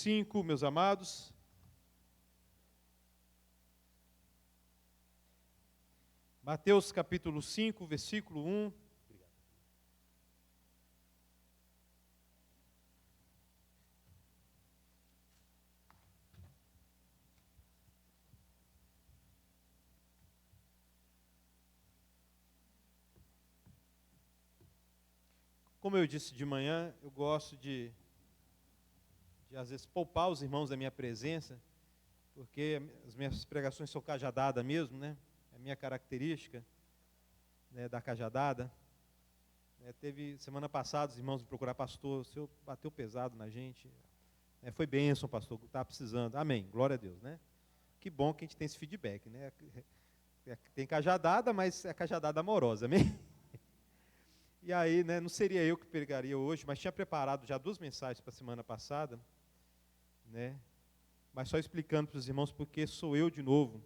5, meus amados. Mateus capítulo 5, versículo 1. Como eu disse de manhã, eu gosto de às vezes poupar os irmãos da minha presença, porque as minhas pregações são cajadada mesmo, né? É a minha característica, né, da cajadada. Teve semana passada os irmãos me procurar, pastor, o senhor bateu pesado na gente. Foi bênção, pastor, estava precisando. Amém, glória a Deus, né? Que bom que a gente tem esse feedback, né? Tem cajadada, mas é cajadada amorosa, amém? E aí, né, não seria eu que pregaria hoje, mas tinha preparado já 2 mensagens para a semana passada, né? Mas só explicando para os irmãos porque sou eu de novo,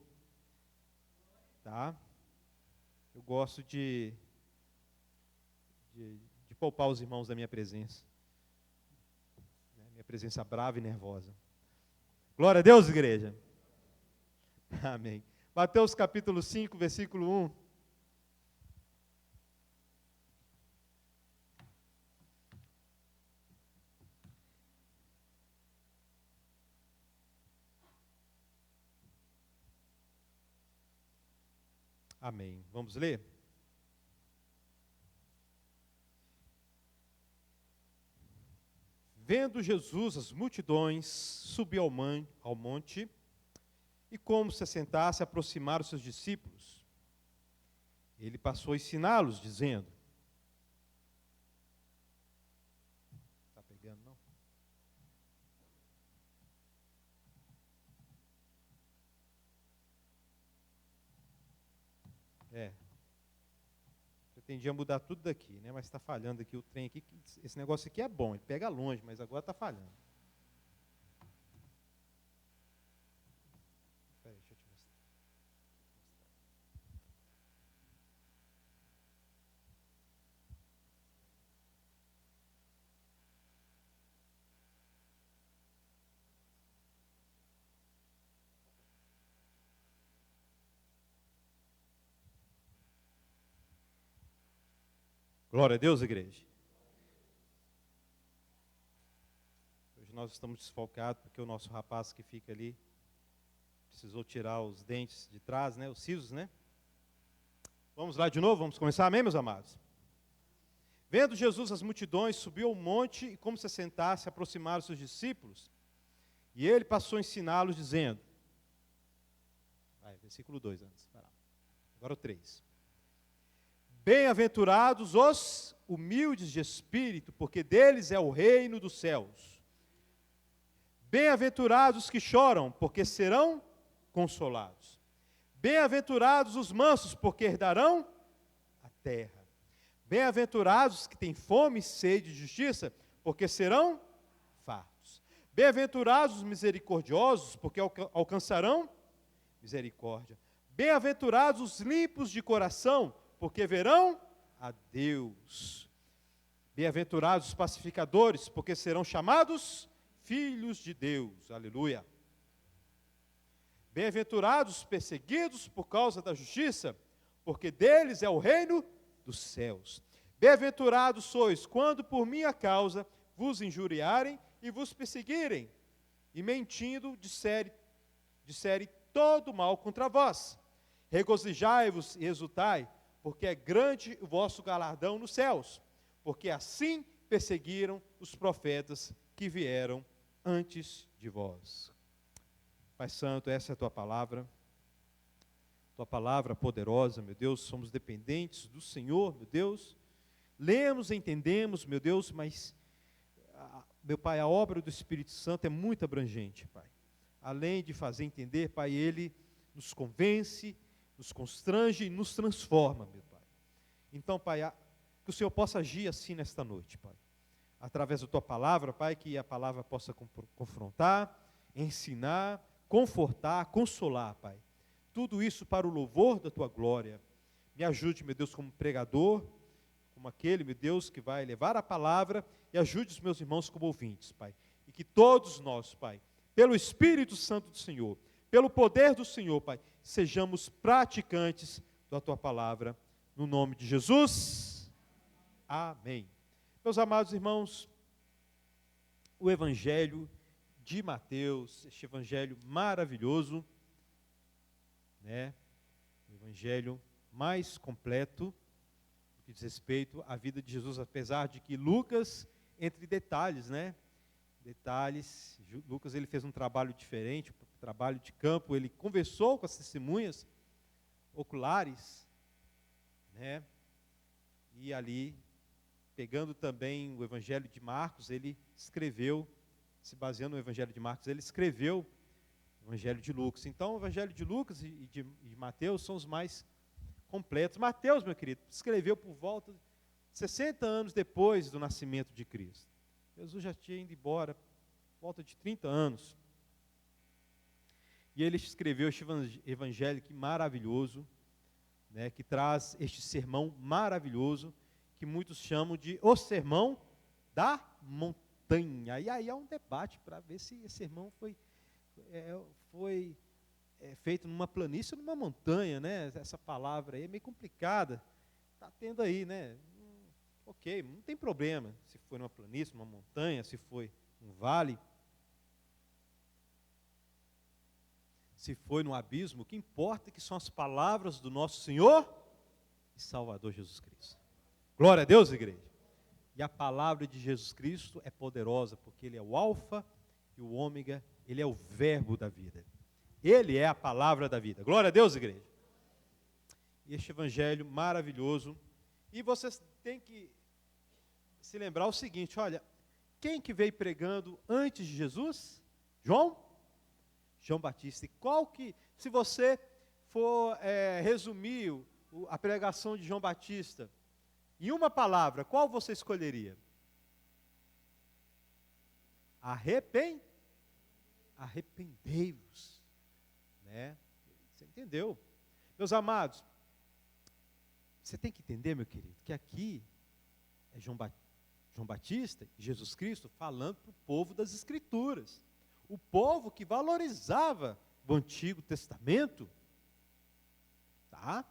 tá? Eu gosto de poupar os irmãos da minha presença, né? Minha presença brava e nervosa. Glória a Deus, igreja. Amém. Mateus capítulo 5, versículo 1. Amém. Vamos ler? Vendo Jesus as multidões, subiu ao monte, e como se assentasse, aproximaram os seus discípulos. Ele passou a ensiná-los, dizendo... Está pegando, não? Pretendia mudar tudo daqui, né? Mas está falhando aqui o trem aqui. Esse negócio aqui é bom, ele pega longe, mas agora está falhando. Espera aí, deixa eu te mostrar. Glória a Deus, igreja. Hoje nós estamos desfocados porque o nosso rapaz que fica ali precisou tirar os dentes de trás, né? Os sisos, né? Vamos lá de novo, vamos começar, amém, meus amados? Vendo Jesus as multidões, subiu ao monte e como se assentasse, aproximaram os seus discípulos. E ele passou a ensiná-los, dizendo... versículo 2 antes, vai lá. Agora o 3. Bem-aventurados os humildes de espírito, porque deles é o reino dos céus. Bem-aventurados os que choram, porque serão consolados. Bem-aventurados os mansos, porque herdarão a terra. Bem-aventurados os que têm fome e sede de justiça, porque serão fartos. Bem-aventurados os misericordiosos, porque alcançarão misericórdia. Bem-aventurados os limpos de coração, porque verão a Deus. Bem-aventurados os pacificadores, porque serão chamados filhos de Deus. Aleluia. Bem-aventurados os perseguidos por causa da justiça, porque deles é o reino dos céus. Bem-aventurados sois quando por minha causa vos injuriarem e vos perseguirem, e mentindo disserem todo mal contra vós. Regozijai-vos e exultai, porque é grande o vosso galardão nos céus, porque assim perseguiram os profetas que vieram antes de vós. Pai Santo, essa é a tua palavra poderosa, meu Deus, somos dependentes do Senhor, meu Deus, lemos, entendemos, meu Deus, mas, meu Pai, a obra do Espírito Santo é muito abrangente, Pai. Além de fazer entender, Pai, Ele nos convence, nos constrange e nos transforma, meu Pai. Então, Pai, que o Senhor possa agir assim nesta noite, Pai. Através da Tua palavra, Pai, que a palavra possa confrontar, ensinar, confortar, consolar, Pai. Tudo isso para o louvor da Tua glória. Me ajude, meu Deus, como pregador, como aquele, meu Deus, que vai levar a palavra, e ajude os meus irmãos como ouvintes, Pai. E que todos nós, Pai, pelo Espírito Santo do Senhor, pelo poder do Senhor, Pai, sejamos praticantes da Tua palavra, no nome de Jesus. Amém. Meus amados irmãos, o Evangelho de Mateus, este Evangelho maravilhoso, né? O Evangelho mais completo, no que diz respeito à vida de Jesus, apesar de que Lucas, entre detalhes, né? Detalhes, Lucas ele fez um trabalho diferente, um trabalho de campo, ele conversou com as testemunhas oculares, né? E ali, pegando também o Evangelho de Marcos, ele escreveu, se baseando no Evangelho de Marcos, ele escreveu o Evangelho de Lucas. Então, o Evangelho de Lucas e de Mateus são os mais completos. Mateus, meu querido, escreveu por volta de 60 anos depois do nascimento de Cristo. Jesus já tinha ido embora, por volta de 30 anos. E ele escreveu este evangelho que maravilhoso, né, que traz este sermão maravilhoso, que muitos chamam de o sermão da montanha. E aí há um debate para ver se esse sermão foi feito numa planície ou numa montanha, né? Essa palavra aí é meio complicada. Está tendo aí, né? Ok, não tem problema se foi numa planície, numa montanha, se foi um vale, se foi no abismo. O que importa é que são as palavras do nosso Senhor e Salvador Jesus Cristo. Glória a Deus, igreja. E a palavra de Jesus Cristo é poderosa, porque Ele é o alfa e o ômega, Ele é o verbo da vida. Ele é a palavra da vida. Glória a Deus, igreja. E este evangelho maravilhoso. E vocês têm que se lembrar o seguinte, olha, quem que veio pregando antes de Jesus? João Batista. E qual que, se você for resumir a pregação de João Batista em uma palavra, qual você escolheria? Arrependei-vos. Né? Você entendeu? Meus amados, você tem que entender, meu querido, que aqui é João Batista e Jesus Cristo falando para o povo das Escrituras. O povo que valorizava o Antigo Testamento, tá?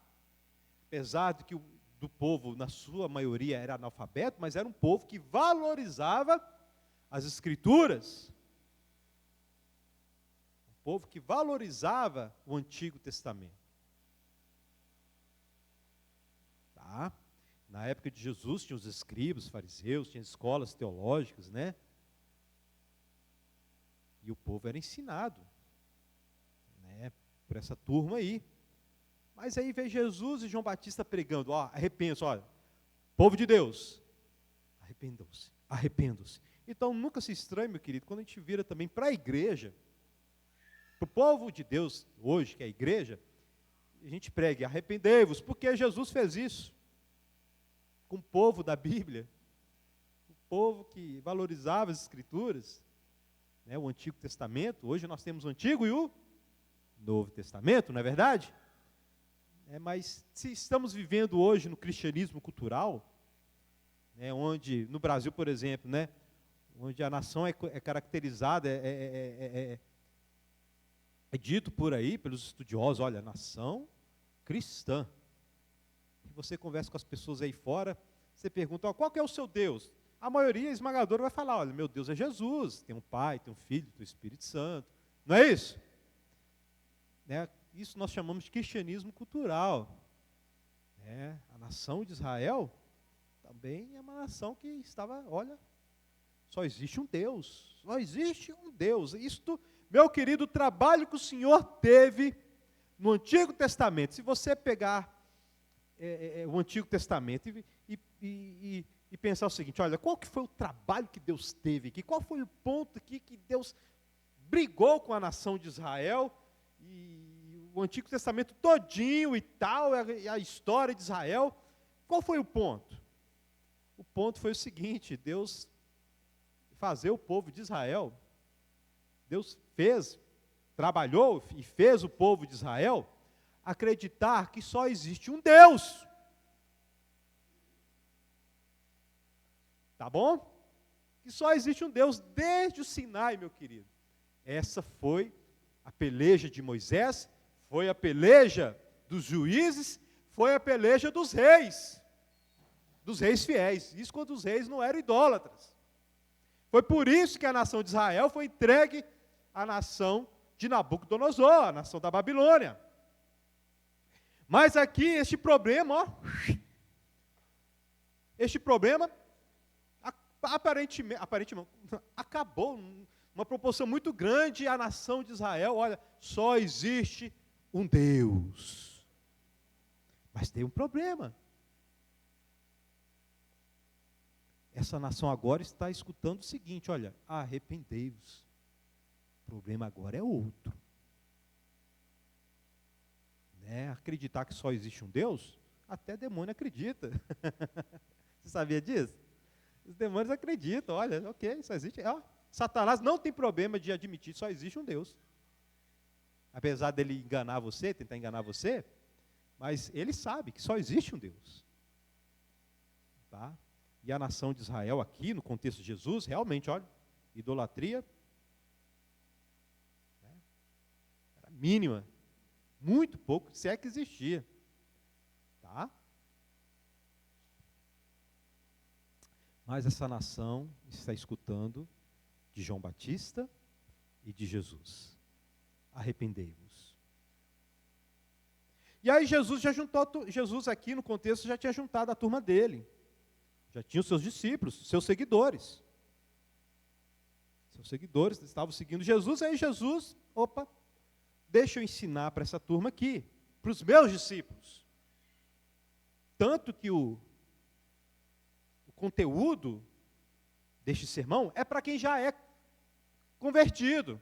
Apesar de que do povo, na sua maioria, era analfabeto, mas era um povo que valorizava as Escrituras. Um povo que valorizava o Antigo Testamento. Tá? Na época de Jesus, tinha os escribas, os fariseus, tinha escolas teológicas, né? E o povo era ensinado, né, por essa turma aí. Mas aí veio Jesus e João Batista pregando, arrependam-se, olha, povo de Deus, arrependam-se. Então nunca se estranhe, meu querido, quando a gente vira também para a igreja, para o povo de Deus hoje, que é a igreja, a gente prega, arrependei-vos, porque Jesus fez isso com o povo da Bíblia, o povo que valorizava as Escrituras, né, o Antigo Testamento. Hoje nós temos o Antigo e o Novo Testamento, não é verdade? Mas se estamos vivendo hoje no cristianismo cultural, né, onde, no Brasil, por exemplo, né, onde a nação é caracterizada, é dito por aí, pelos estudiosos, olha, nação cristã. E você conversa com as pessoas aí fora, você pergunta, qual que é o seu Deus? A maioria esmagadora vai falar, olha, meu Deus é Jesus, tem um Pai, tem um Filho, tem o Espírito Santo. Não é isso? Né? Isso nós chamamos de cristianismo cultural. A nação de Israel também é uma nação que estava, olha, só existe um Deus, Isto, meu querido, o trabalho que o Senhor teve no Antigo Testamento, se você pegar o Antigo Testamento e pensar o seguinte, olha, qual que foi o trabalho que Deus teve aqui, qual foi o ponto aqui que Deus brigou com a nação de Israel, e o Antigo Testamento todinho e tal, a história de Israel, qual foi o ponto? O ponto foi o seguinte, Deus fazer o povo de Israel, Deus trabalhou e fez o povo de Israel acreditar que só existe um Deus. Tá bom? que só existe um Deus desde o Sinai, meu querido. Essa foi a peleja de Moisés, foi a peleja dos juízes, foi a peleja dos reis fiéis. Isso quando os reis não eram idólatras. Foi por isso que a nação de Israel foi entregue à nação de Nabucodonosor, a nação da Babilônia. Mas aqui, este problema, aparentemente, acabou, uma proporção muito grande, a nação de Israel, olha, só existe um Deus. Mas tem um problema. Essa nação agora está escutando o seguinte, olha, arrependei-vos. O problema agora é outro. Acreditar que só existe um Deus, até demônio acredita. Você sabia disso? Os demônios acreditam, olha, ok, só existe. Satanás não tem problema de admitir que só existe um Deus. Apesar dele enganar você, tentar enganar você, mas ele sabe que só existe um Deus. Tá? E a nação de Israel aqui, no contexto de Jesus, realmente, olha, idolatria era mínima. Muito pouco, se é que existia. Tá? Mas essa nação está escutando de João Batista e de Jesus. Arrependei-vos. E aí Jesus aqui no contexto já tinha juntado a turma dele. Já tinha os seus discípulos, seus seguidores. Seus seguidores estavam seguindo Jesus, aí Jesus, deixa eu ensinar para essa turma aqui, para os meus discípulos. Tanto que o conteúdo deste sermão é para quem já é convertido.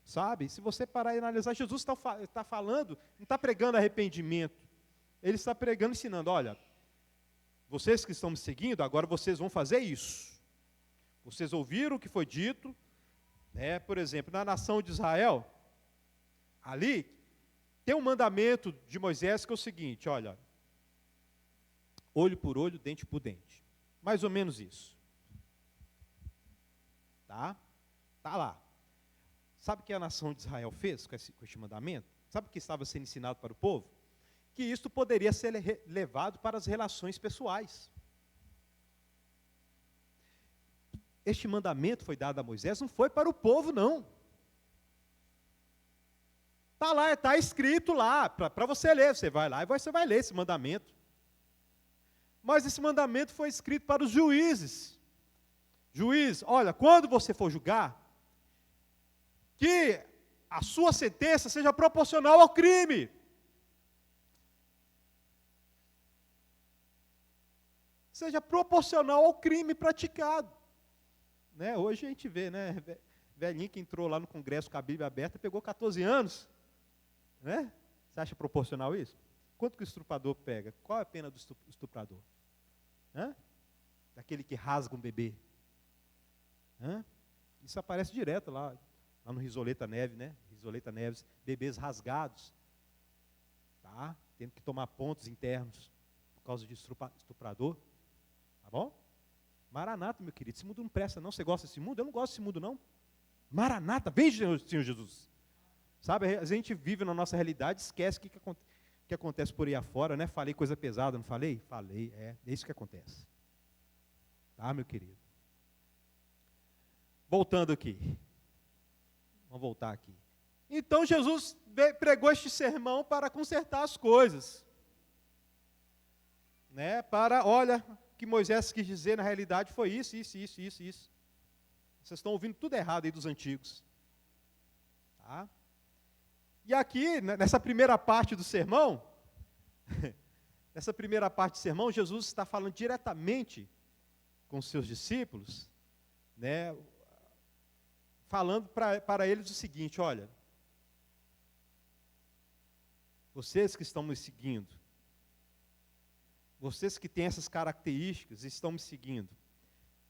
Sabe? Se você parar e analisar, Jesus está falando, não está pregando arrependimento. Ele está pregando, ensinando, olha, vocês que estão me seguindo, agora vocês vão fazer isso. Vocês ouviram o que foi dito, por exemplo, na nação de Israel, ali, tem um mandamento de Moisés que é o seguinte, olha, olho por olho, dente por dente. Mais ou menos isso. Tá? Tá lá. Sabe o que a nação de Israel fez com este mandamento? Sabe o que estava sendo ensinado para o povo? Que isto poderia ser levado para as relações pessoais. Este mandamento foi dado a Moisés, não foi para o povo, não. Está lá, está escrito lá, para você ler. Você vai lá e você vai ler esse mandamento. Mas esse mandamento foi escrito para os juízes. Juiz, olha, quando você for julgar, que a sua sentença seja proporcional ao crime. Seja proporcional ao crime praticado. Hoje a gente vê, velhinho que entrou lá no Congresso com a Bíblia aberta, pegou 14 anos. Você acha proporcional isso? Quanto que o estuprador pega? Qual é a pena do estuprador? Daquele que rasga um bebê. Isso aparece direto lá no Risoleta Neves, bebês rasgados, tá? Tendo que tomar pontos internos por causa de estuprador. Tá bom? Maranata, meu querido, esse mundo não presta não. Você gosta desse mundo? Eu não gosto desse mundo não. Maranata, vem Senhor Jesus. Sabe, a gente vive na nossa realidade, esquece o que acontece por aí afora, Falei coisa pesada, não falei? Falei, é isso que acontece. Tá, meu querido? Voltando aqui. Vamos voltar aqui. Então Jesus pregou este sermão para consertar as coisas. Olha, o que Moisés quis dizer na realidade foi isso. Vocês estão ouvindo tudo errado aí dos antigos. Tá? E aqui, nessa primeira parte do sermão, Jesus está falando diretamente com os seus discípulos, falando para eles o seguinte, olha, vocês que estão me seguindo, vocês que têm essas características e estão me seguindo,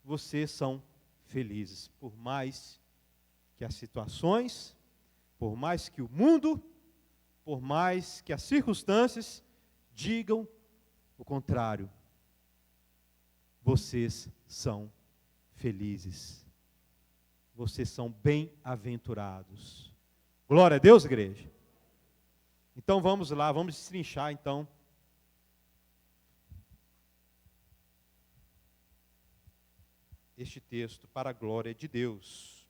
vocês são felizes, por mais que as situações, por mais que o mundo, por mais que as circunstâncias digam o contrário. vocês são felizes. Vocês são bem-aventurados. Glória a Deus, igreja. Então vamos lá, vamos destrinchar então este texto para a glória de Deus.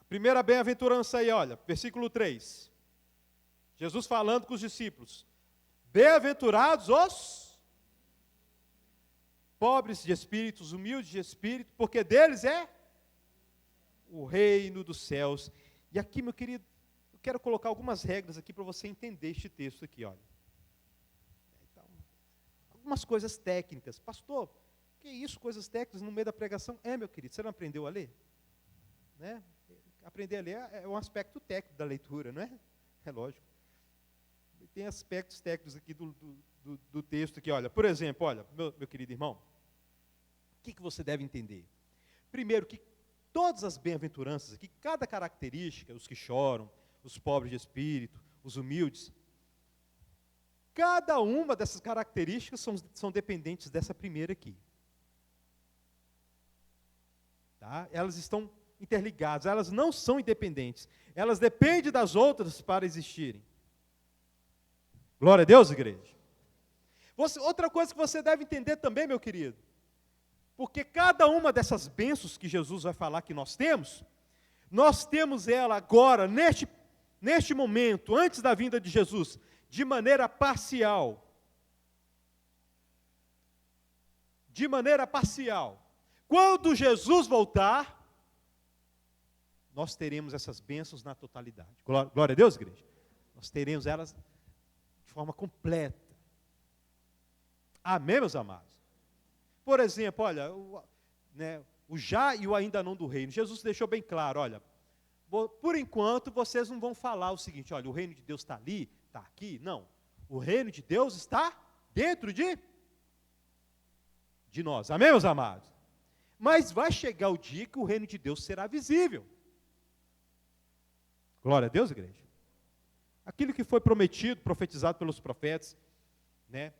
A primeira bem-aventurança aí, olha, versículo 3. Jesus falando com os discípulos. Bem-aventurados os pobres de espírito, os humildes de espírito, porque deles é o reino dos céus. E aqui, meu querido, eu quero colocar algumas regras aqui para você entender este texto aqui, olha. Então, algumas coisas técnicas. Pastor, que isso, coisas técnicas no meio da pregação? Meu querido, você não aprendeu a ler? Né? Aprender a ler é um aspecto técnico da leitura, não é? É lógico. Tem aspectos técnicos aqui do texto aqui, olha. Por exemplo, olha, meu querido irmão, o que você deve entender? Primeiro, que todas as bem-aventuranças aqui, cada característica, os que choram, os pobres de espírito, os humildes, cada uma dessas características são dependentes dessa primeira aqui. Tá? Elas estão interligadas, elas não são independentes. Elas dependem das outras para existirem. Glória a Deus, igreja. Outra coisa que você deve entender também, meu querido, porque cada uma dessas bênçãos que Jesus vai falar que nós temos ela agora, neste momento, antes da vinda de Jesus, de maneira parcial. De maneira parcial. Quando Jesus voltar, nós teremos essas bênçãos na totalidade. Glória a Deus, igreja. Nós teremos elas de forma completa. Amém, meus amados? Por exemplo, olha, o já e o ainda não do reino. Jesus deixou bem claro, olha, por enquanto vocês não vão falar o seguinte, olha, o reino de Deus está ali, está aqui. Não, o reino de Deus está dentro de nós. Amém, meus amados? Mas vai chegar o dia que o reino de Deus será visível. Glória a Deus, igreja. Aquilo que foi prometido, profetizado pelos profetas, né?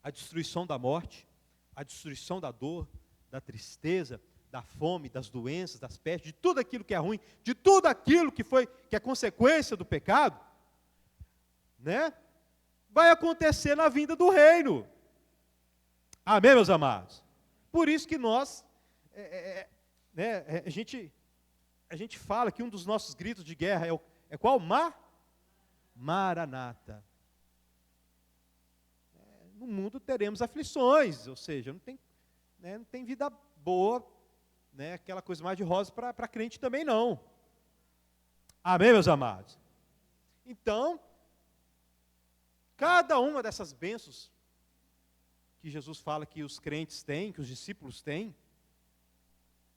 A destruição da morte, a destruição da dor, da tristeza, da fome, das doenças, das pestes, de tudo aquilo que é ruim, de tudo aquilo que é consequência do pecado, né? Vai acontecer na vinda do reino. Amém, meus amados? Por isso que nós, a gente fala que um dos nossos gritos de guerra é qual? Maranata. No mundo teremos aflições, ou seja, não tem vida boa, né, aquela coisa mais de rosa para crente também não. Amém, meus amados? Então, cada uma dessas bênçãos que Jesus fala que os crentes têm, que os discípulos têm,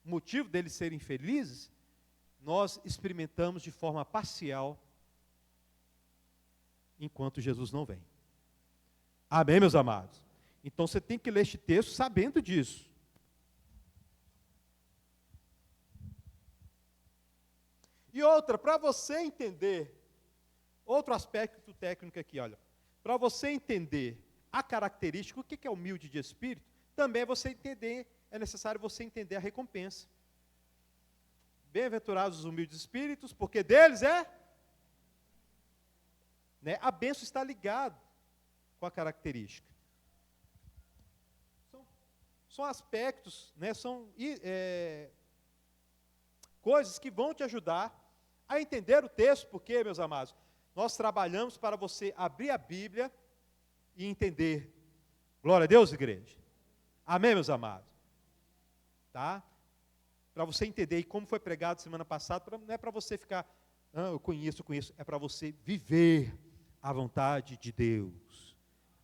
o motivo deles serem felizes, nós experimentamos de forma parcial enquanto Jesus não vem. Amém, meus amados? Então você tem que ler este texto sabendo disso. E outra, para você entender, outro aspecto técnico aqui, olha, para você entender a característica, o que é humilde de espírito, também é necessário você entender a recompensa. Bem-aventurados os humildes de espíritos, porque deles a bênção está ligada com a característica. São aspectos, são coisas que vão te ajudar a entender o texto, porque, meus amados, nós trabalhamos para você abrir a Bíblia e entender. Glória a Deus, igreja. Amém, meus amados? Tá? Para você entender, e como foi pregado semana passada, não é para você ficar, eu conheço, é para você viver a vontade de Deus.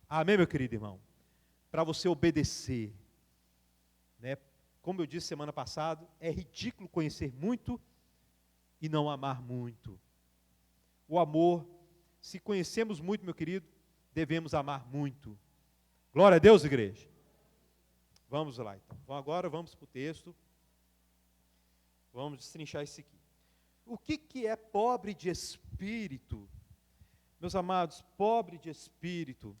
Amém, meu querido irmão? Para você obedecer. Como eu disse semana passada, é ridículo conhecer muito e não amar muito. O amor, se conhecemos muito, meu querido, devemos amar muito. Glória a Deus, igreja. Vamos lá, então. Agora vamos para o texto. Vamos destrinchar isso aqui. O que é pobre de espírito? Meus amados, pobre de espírito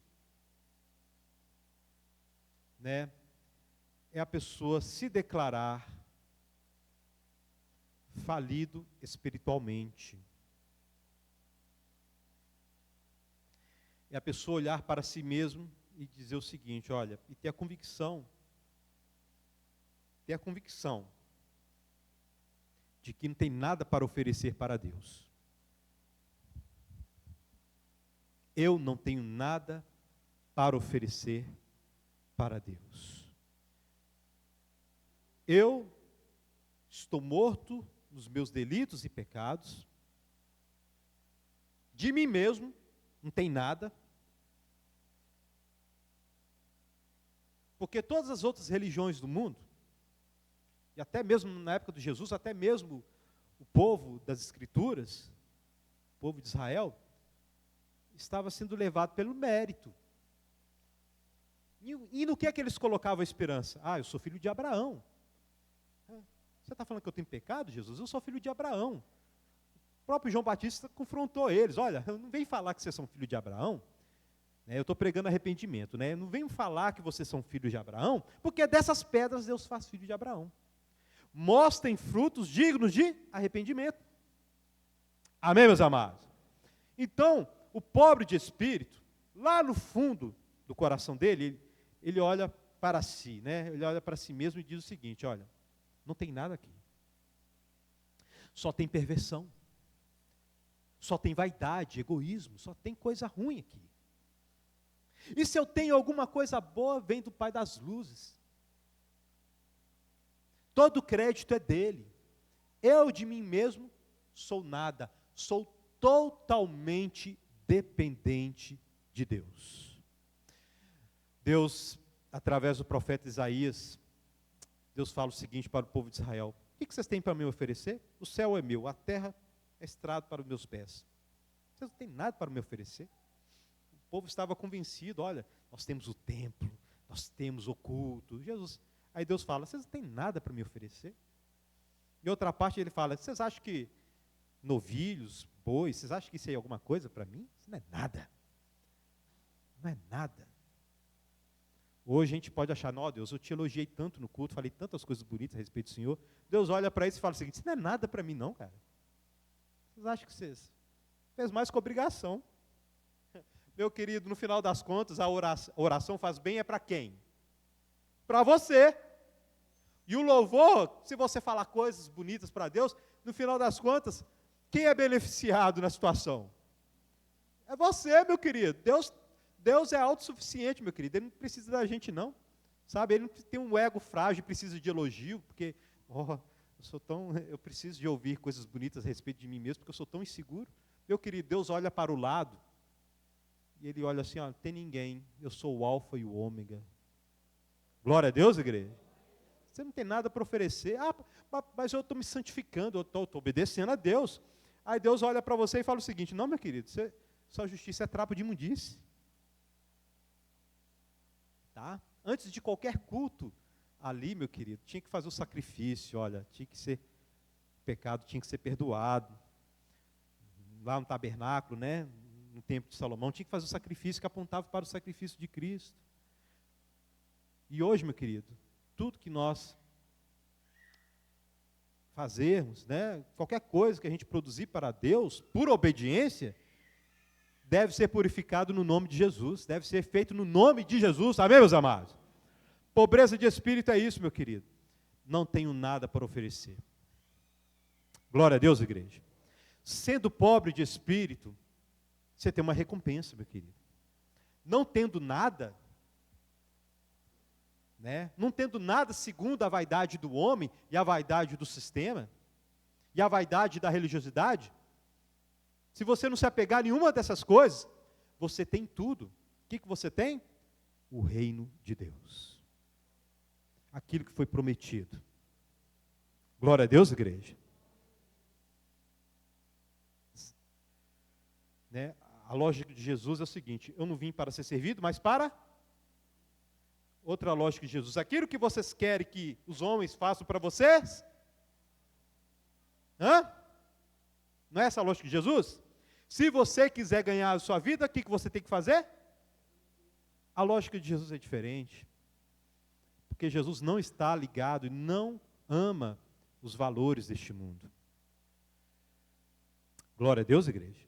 né, é a pessoa se declarar falido espiritualmente. É a pessoa olhar para si mesmo e dizer o seguinte, olha, e ter a convicção de que não tem nada para oferecer para Deus. Eu não tenho nada para oferecer para Deus. Eu estou morto nos meus delitos e pecados. De mim mesmo, não tem nada. Porque todas as outras religiões do mundo, e até mesmo na época de Jesus, até mesmo o povo das Escrituras, o povo de Israel, estava sendo levado pelo mérito. E no que é que eles colocavam a esperança? Ah, eu sou filho de Abraão. Você está falando que eu tenho pecado, Jesus? Eu sou filho de Abraão. O próprio João Batista confrontou eles. Olha, não vem falar que vocês são filho de Abraão. Eu estou pregando arrependimento. Não vem falar que vocês são filhos de Abraão, porque dessas pedras Deus faz filho de Abraão. Mostrem frutos dignos de arrependimento. Amém, meus amados? Então, o pobre de espírito, lá no fundo do coração dele, ele olha para si, ele olha para si mesmo e diz o seguinte, olha, não tem nada aqui. Só tem perversão. Só tem vaidade, egoísmo, só tem coisa ruim aqui. E se eu tenho alguma coisa boa, vem do Pai das luzes. Todo o crédito é dele. Eu de mim mesmo sou nada, sou totalmente dependente de Deus. Deus, através do profeta Isaías, Deus fala o seguinte para o povo de Israel: o que vocês têm para me oferecer? O céu é meu, a terra é estrado para os meus pés. Vocês não têm nada para me oferecer? O povo estava convencido, olha, nós temos o templo, nós temos o culto. Aí Deus fala, vocês não têm nada para me oferecer? Em outra parte ele fala, vocês acham que novilhos, bois, vocês acham que isso é alguma coisa para mim? Isso não é nada. Não é nada. Hoje a gente pode achar, não, Deus, eu te elogiei tanto no culto, falei tantas coisas bonitas a respeito do Senhor. Deus olha para isso e fala o seguinte, isso não é nada para mim não, cara. Vocês acham que vocês fez mais com obrigação? Meu querido, no final das contas, a oração faz bem é para quem? Para você. E o louvor, se você falar coisas bonitas para Deus, no final das contas, quem é beneficiado na situação? É você, meu querido. Deus é autossuficiente, meu querido. Ele não precisa da gente, não. Sabe? Ele não tem um ego frágil, precisa de elogio, porque eu preciso de ouvir coisas bonitas a respeito de mim mesmo, porque eu sou tão inseguro. Meu querido, Deus olha para o lado, e Ele olha assim, não tem ninguém, eu sou o alfa e o ômega. Glória a Deus, igreja. Você não tem nada para oferecer. Mas eu estou me santificando, eu estou obedecendo a Deus. Aí Deus olha para você e fala o seguinte, não, meu querido, sua justiça é trapo de imundície. Tá? Antes de qualquer culto, ali, meu querido, tinha que fazer o sacrifício, olha, o pecado tinha que ser perdoado. Lá no tabernáculo, no templo de Salomão, tinha que fazer o sacrifício que apontava para o sacrifício de Cristo. E hoje, meu querido, tudo que nós fazermos, qualquer coisa que a gente produzir para Deus, por obediência, deve ser purificado no nome de Jesus, deve ser feito no nome de Jesus, amém, meus amados? Pobreza de espírito é isso, meu querido. Não tenho nada para oferecer. Glória a Deus, igreja. Sendo pobre de espírito, você tem uma recompensa, meu querido. Não tendo nada, não tendo nada segundo a vaidade do homem e a vaidade do sistema, e a vaidade da religiosidade, se você não se apegar a nenhuma dessas coisas, você tem tudo. O que você tem? O reino de Deus. Aquilo que foi prometido. Glória a Deus, igreja. A lógica de Jesus é o seguinte, eu não vim para ser servido, mas para... Outra lógica de Jesus, aquilo que vocês querem que os homens façam para vocês? Não é essa a lógica de Jesus? Se você quiser ganhar a sua vida, o que você tem que fazer? A lógica de Jesus é diferente. Porque Jesus não está ligado e não ama os valores deste mundo. Glória a Deus, igreja.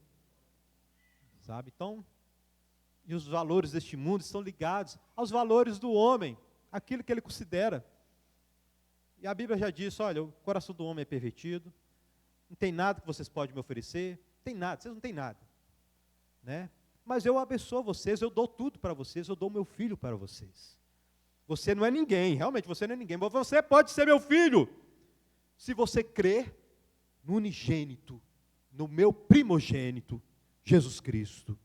Sabe? Então, e os valores deste mundo estão ligados aos valores do homem, aquilo que ele considera. E a Bíblia já diz, olha, o coração do homem é pervertido, não tem nada que vocês podem me oferecer, tem nada, vocês não têm nada, né? Mas eu abençoo vocês, eu dou tudo para vocês, eu dou meu filho para vocês. Você não é ninguém, realmente você não é ninguém, mas você pode ser meu filho, se você crer no unigênito, no meu primogênito, Jesus Cristo.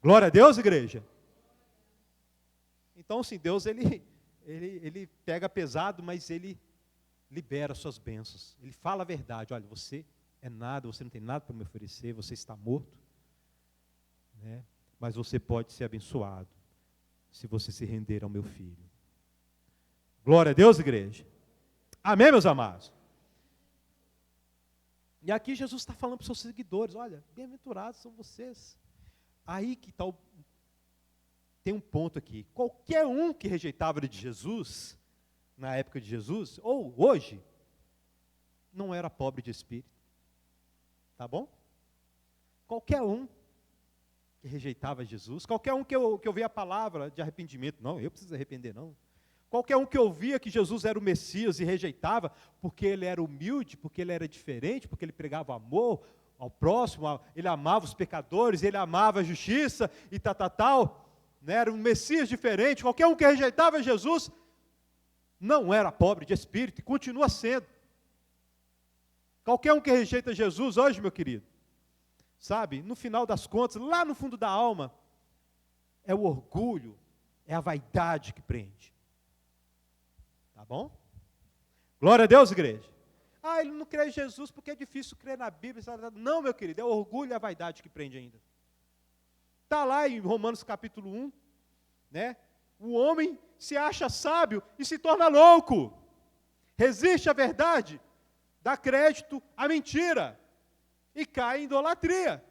Glória a Deus, igreja. Então, sim, Deus, ele pega pesado, mas ele libera suas bênçãos. Ele fala a verdade, olha, você é nada, você não tem nada para me oferecer, você está morto, né? Mas você pode ser abençoado, se você se render ao meu filho. Glória a Deus, igreja. Amém, meus amados? E aqui Jesus está falando para os seus seguidores, olha, bem-aventurados são vocês. Aí que está tem um ponto aqui. Qualquer um que rejeitava de Jesus, na época de Jesus, ou hoje, não era pobre de espírito. Tá bom? Qualquer um que rejeitava Jesus, qualquer um que ouvia a palavra de arrependimento, não, eu preciso arrepender, não. Qualquer um que ouvia que Jesus era o Messias e rejeitava, porque ele era humilde, porque ele era diferente, porque ele pregava amor ao próximo, ele amava os pecadores, ele amava a justiça e tal, né? Era um Messias diferente. Qualquer um que rejeitava Jesus não era pobre de espírito e continua sendo. Qualquer um que rejeita Jesus hoje, meu querido, sabe, no final das contas, lá no fundo da alma, é o orgulho, é a vaidade que prende. Tá bom? Glória a Deus, igreja. Ah, ele não crê em Jesus porque é difícil crer na Bíblia. Não, meu querido, é o orgulho e a vaidade que prende ainda. Está lá em Romanos capítulo 1, né? O homem se acha sábio e se torna louco. Resiste à verdade, dá crédito à mentira e cai em idolatria.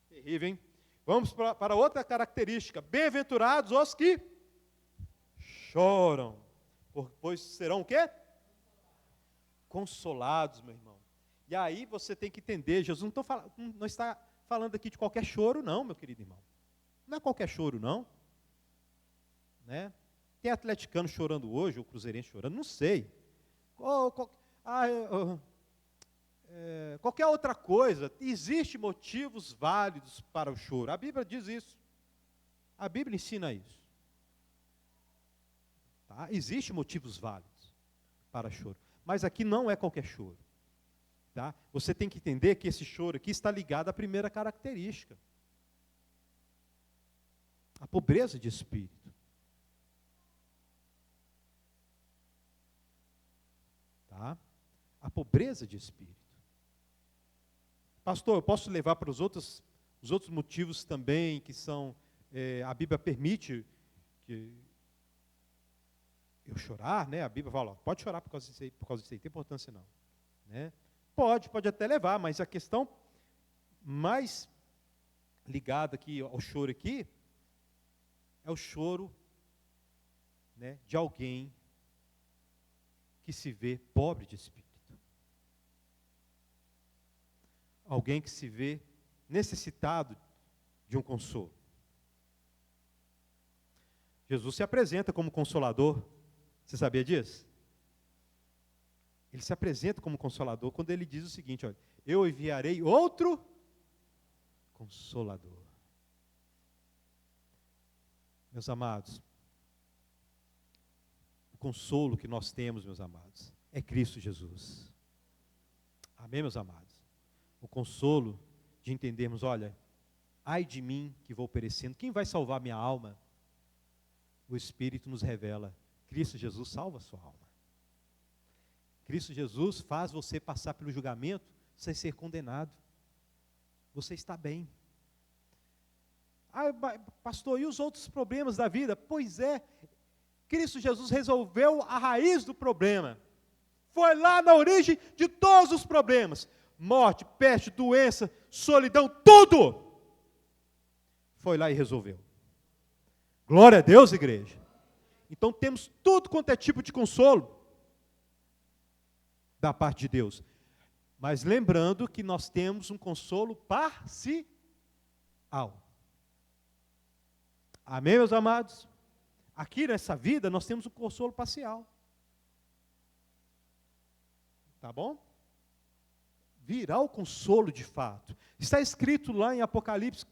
Terrível, hein? Vamos para outra característica. Bem-aventurados os que choram, pois serão o quê? Consolados, meu irmão. E aí você tem que entender, Jesus não está falando aqui de qualquer choro, não, meu querido irmão. Não é qualquer choro, não. Né? Tem atleticano chorando hoje, ou cruzeirense chorando, não sei. Qualquer outra coisa, existem motivos válidos para o choro. A Bíblia diz isso. A Bíblia ensina isso. Tá? Existem motivos válidos para choro. Mas aqui não é qualquer choro. Tá? Você tem que entender que esse choro aqui está ligado à primeira característica. A pobreza de espírito. Tá? A pobreza de espírito. Pastor, eu posso levar para os outros motivos também, que são, a Bíblia permite que eu chorar, né? A Bíblia fala, pode chorar por causa disso aí, não tem importância não. Né? Pode até levar, mas a questão mais ligada aqui ao choro aqui, é o choro, né, de alguém que se vê pobre de espírito. Alguém que se vê necessitado de um consolo. Jesus se apresenta como consolador. Você sabia disso? Ele se apresenta como consolador quando ele diz o seguinte, olha, eu enviarei outro consolador. Meus amados, o consolo que nós temos, meus amados, é Cristo Jesus. Amém, meus amados? O consolo de entendermos, olha, ai de mim que vou perecendo, quem vai salvar minha alma? O Espírito nos revela, Cristo Jesus salva a sua alma. Cristo Jesus faz você passar pelo julgamento sem ser condenado. Você está bem. Ah, pastor, e os outros problemas da vida? Pois é, Cristo Jesus resolveu a raiz do problema. Foi lá na origem de todos os problemas. Morte, peste, doença, solidão, tudo. Foi lá e resolveu. Glória a Deus, igreja. Então temos tudo quanto é tipo de consolo da parte de Deus. Mas lembrando que nós temos um consolo parcial. Amém, meus amados? Aqui nessa vida nós temos um consolo parcial. Tá bom? Virá o consolo de fato. Está escrito lá em Apocalipse,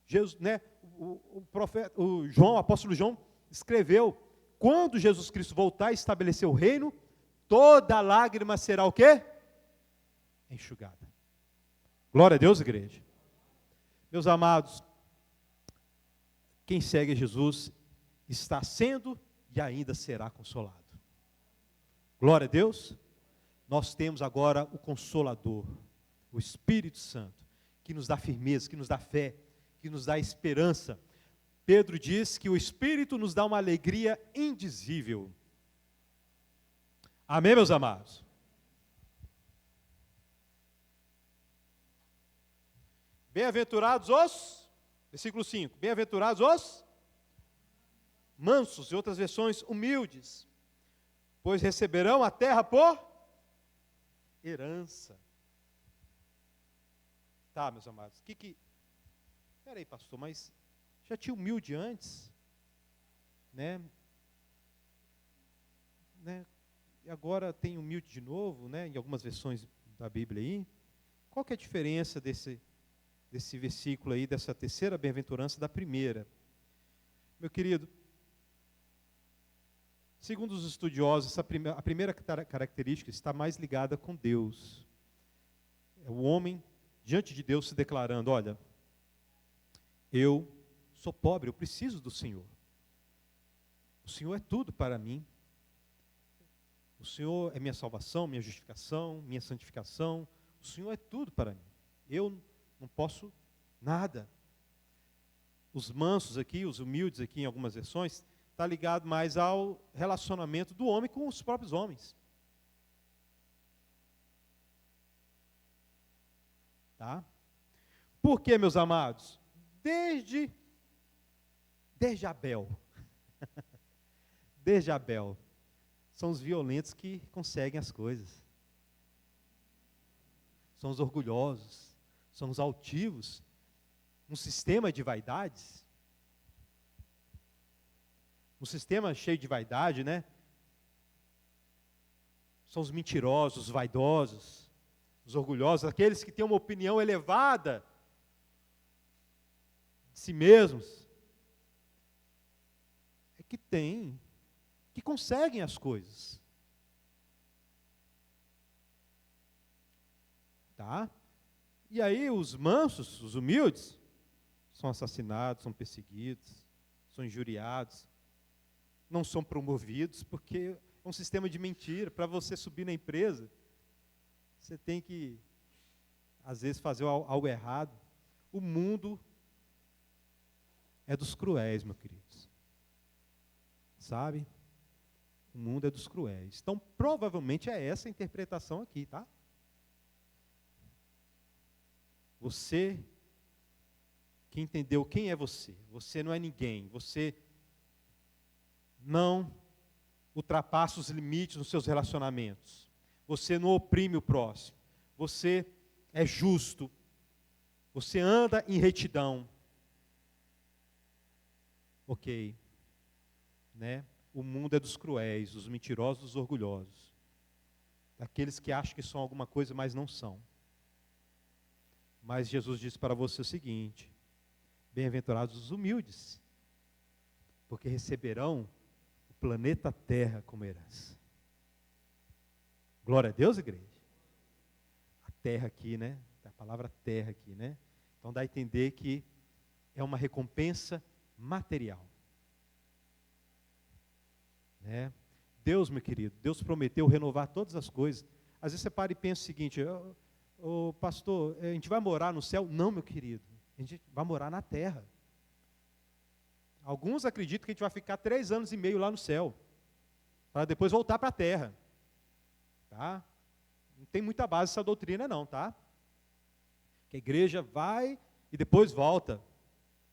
Jesus, né, o apóstolo João escreveu, quando Jesus Cristo voltar e estabelecer o reino, toda lágrima será o quê? Enxugada. Glória a Deus, igreja. Meus amados, quem segue Jesus está sendo e ainda será consolado. Glória a Deus. Nós temos agora o Consolador, o Espírito Santo, que nos dá firmeza, que nos dá fé, que nos dá esperança. Pedro diz que o Espírito nos dá uma alegria indizível. Amém, meus amados? Bem-aventurados os, versículo 5, bem-aventurados os mansos, em outras versões, humildes, pois receberão a terra por herança. Tá, meus amados, peraí, pastor, mas já tinha humilde antes, né? E agora tem humilde de novo, né? Em algumas versões da Bíblia aí. Qual que é a diferença desse versículo aí, dessa terceira bem-aventurança da primeira? Meu querido, segundo os estudiosos, a primeira característica está mais ligada com Deus. É o homem diante de Deus se declarando: olha, eu sou pobre, eu preciso do Senhor. O Senhor é tudo para mim. O Senhor é minha salvação, minha justificação, minha santificação. O Senhor é tudo para mim. Eu não posso nada. Os mansos aqui, os humildes aqui em algumas versões, está ligado mais ao relacionamento do homem com os próprios homens. Tá? Por quê, meus amados? Desde Abel. Desde Abel. São os violentos que conseguem as coisas. São os orgulhosos. São os altivos. Um sistema de vaidades. Um sistema cheio de vaidade, né? São os mentirosos, os vaidosos, os orgulhosos, aqueles que têm uma opinião elevada de si mesmos. É que conseguem as coisas. Tá? E aí os mansos, os humildes, são assassinados, são perseguidos, são injuriados, não são promovidos, porque é um sistema de mentira. Para você subir na empresa, você tem que, às vezes, fazer algo errado. O mundo é dos cruéis, meus queridos. Sabe? O mundo é dos cruéis. Então, provavelmente é essa a interpretação aqui, tá? Você que entendeu quem é você. Você não é ninguém. Você não ultrapassa os limites nos seus relacionamentos. Você não oprime o próximo. Você é justo. Você anda em retidão. Ok. Né? O mundo é dos cruéis, dos mentirosos, dos orgulhosos. Daqueles que acham que são alguma coisa, mas não são. Mas Jesus disse para você o seguinte: bem-aventurados os humildes, porque receberão o planeta Terra como herança. Glória a Deus, igreja. A terra aqui, né? A palavra terra aqui, né? Então dá a entender que é uma recompensa material. Né? Deus, meu querido, Deus prometeu renovar todas as coisas. Às vezes você para e pensa o seguinte: pastor, a gente vai morar no céu? Não, meu querido, a gente vai morar na terra. Alguns acreditam que a gente vai ficar 3 anos e meio lá no céu, para depois voltar para a terra. Tá? Não tem muita base essa doutrina não, tá? Que a igreja vai e depois volta.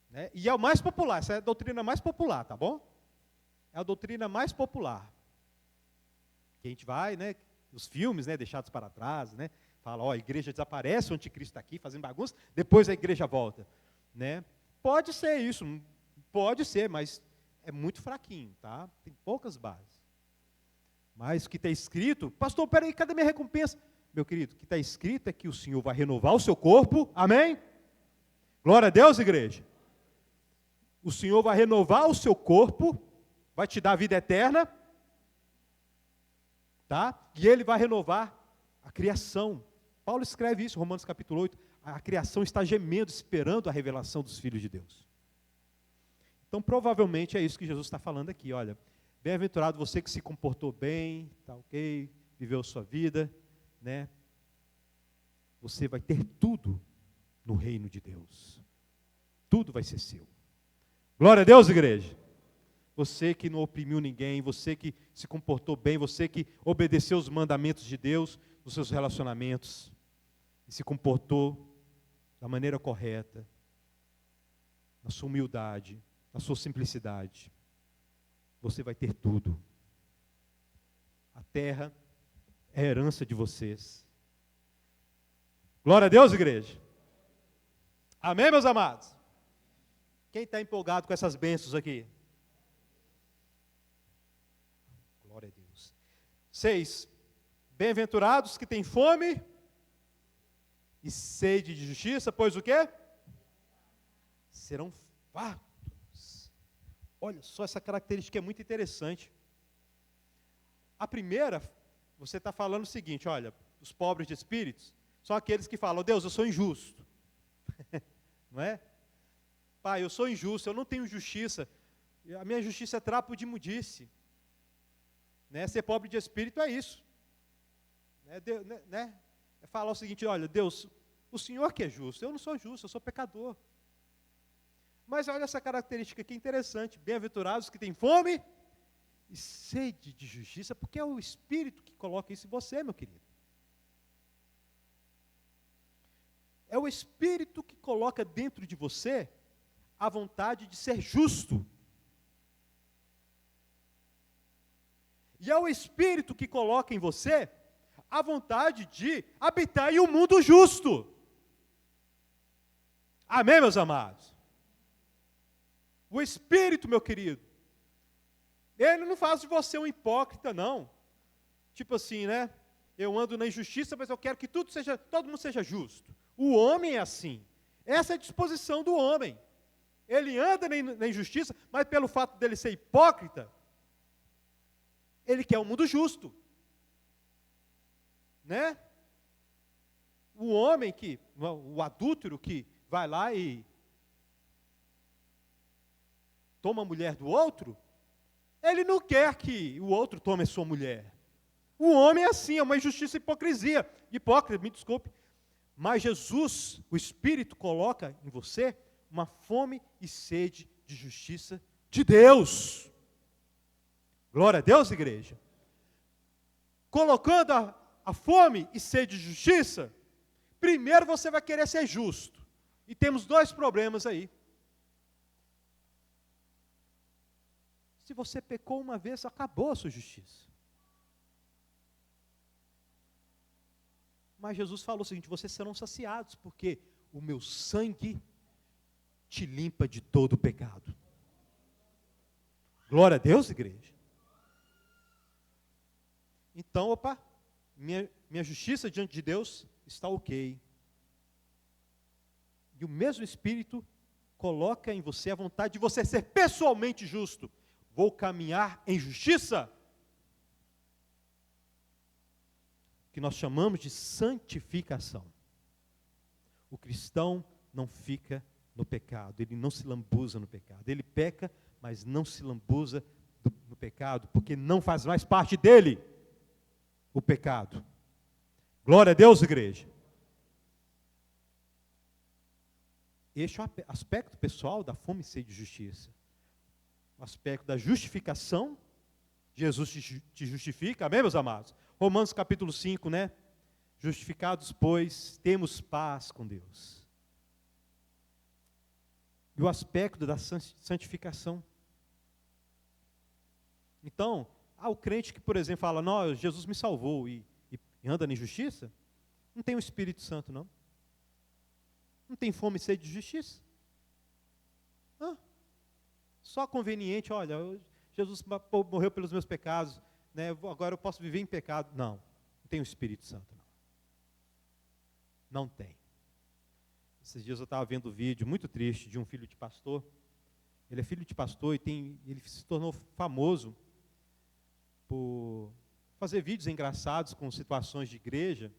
Né? E é o mais popular, essa é a doutrina mais popular, tá bom? é a doutrina mais popular. Que a gente vai, né, os filmes, né, deixados para trás, né, fala, ó, a igreja desaparece, o anticristo está aqui fazendo bagunça, depois a igreja volta, né? Pode ser isso, pode ser, mas é muito fraquinho, tá? Tem poucas bases. Mas o que está escrito, pastor, peraí, cadê minha recompensa? Meu querido, o que está escrito é que o Senhor vai renovar o seu corpo, amém? Glória a Deus, igreja. O Senhor vai renovar o seu corpo, vai te dar vida eterna, tá? E Ele vai renovar a criação. Paulo escreve isso, Romanos capítulo 8, a criação está gemendo, esperando a revelação dos filhos de Deus. Então, provavelmente é isso que Jesus está falando aqui, olha, bem-aventurado você que se comportou bem, tá ok, viveu sua vida, né? Você vai ter tudo no reino de Deus. Tudo vai ser seu. Glória a Deus, igreja. Você que não oprimiu ninguém, você que se comportou bem, você que obedeceu os mandamentos de Deus nos seus relacionamentos e se comportou da maneira correta, na sua humildade, na sua simplicidade, você vai ter tudo. A terra é a herança de vocês. Glória a Deus, igreja. Amém, meus amados? Quem está empolgado com essas bênçãos aqui? Glória a Deus. 6. Bem-aventurados que têm fome e sede de justiça, pois o quê? Serão fartos. Olha só, essa característica é muito interessante. A primeira, você está falando o seguinte, olha, os pobres de espíritos são aqueles que falam, Deus, eu sou injusto. Não é? Pai, eu sou injusto, eu não tenho justiça, a minha justiça é trapo de imundice. Né? Ser pobre de espírito é isso. Né? É falar o seguinte, olha, Deus, o Senhor que é justo, eu não sou justo, eu sou pecador. Mas olha essa característica aqui interessante, bem-aventurados que têm fome e sede de justiça, porque é o Espírito que coloca isso em você, meu querido. É o Espírito que coloca dentro de você a vontade de ser justo. E é o Espírito que coloca em você a vontade de habitar em um mundo justo. Amém, meus amados? O Espírito, meu querido, ele não faz de você um hipócrita, não. Tipo assim, né? Eu ando na injustiça, mas eu quero que todo mundo seja justo. O homem é assim. Essa é a disposição do homem. Ele anda na injustiça, mas pelo fato dele ser hipócrita, ele quer um mundo justo. Né? O homem o adúltero que vai lá e toma a mulher do outro, ele não quer que o outro tome a sua mulher. O homem é assim, é uma injustiça e hipocrisia. Hipócrita, me desculpe. Mas Jesus, o Espírito, coloca em você uma fome e sede de justiça de Deus. Glória a Deus, igreja. Colocando a fome e sede de justiça, primeiro você vai querer ser justo. E temos dois problemas aí. Se você pecou uma vez, acabou a sua justiça. Mas Jesus falou o seguinte, vocês serão saciados, porque o meu sangue te limpa de todo o pecado. Glória a Deus, igreja. Então, minha justiça diante de Deus está ok. E o mesmo Espírito coloca em você a vontade de você ser pessoalmente justo. Vou caminhar em justiça. Que nós chamamos de santificação. O cristão não fica no pecado, ele não se lambuza no pecado. Ele peca, mas não se lambuza no pecado, porque não faz mais parte dele o pecado. Glória a Deus, igreja. Este é o aspecto pessoal da fome e sede de justiça. O aspecto da justificação, Jesus te justifica, amém, meus amados? Romanos capítulo 5, né? Justificados, pois, temos paz com Deus. E o aspecto da santificação. Então, o crente que, por exemplo, fala, não, Jesus me salvou e anda na injustiça, não tem o Espírito Santo, não. Não tem fome e sede de justiça. Só conveniente, olha, Jesus morreu pelos meus pecados, né, agora eu posso viver em pecado. Não tem o Espírito Santo, não. Não tem. Esses dias eu estava vendo um vídeo muito triste de um filho de pastor. Ele é filho de pastor e ele se tornou famoso por fazer vídeos engraçados com situações de igreja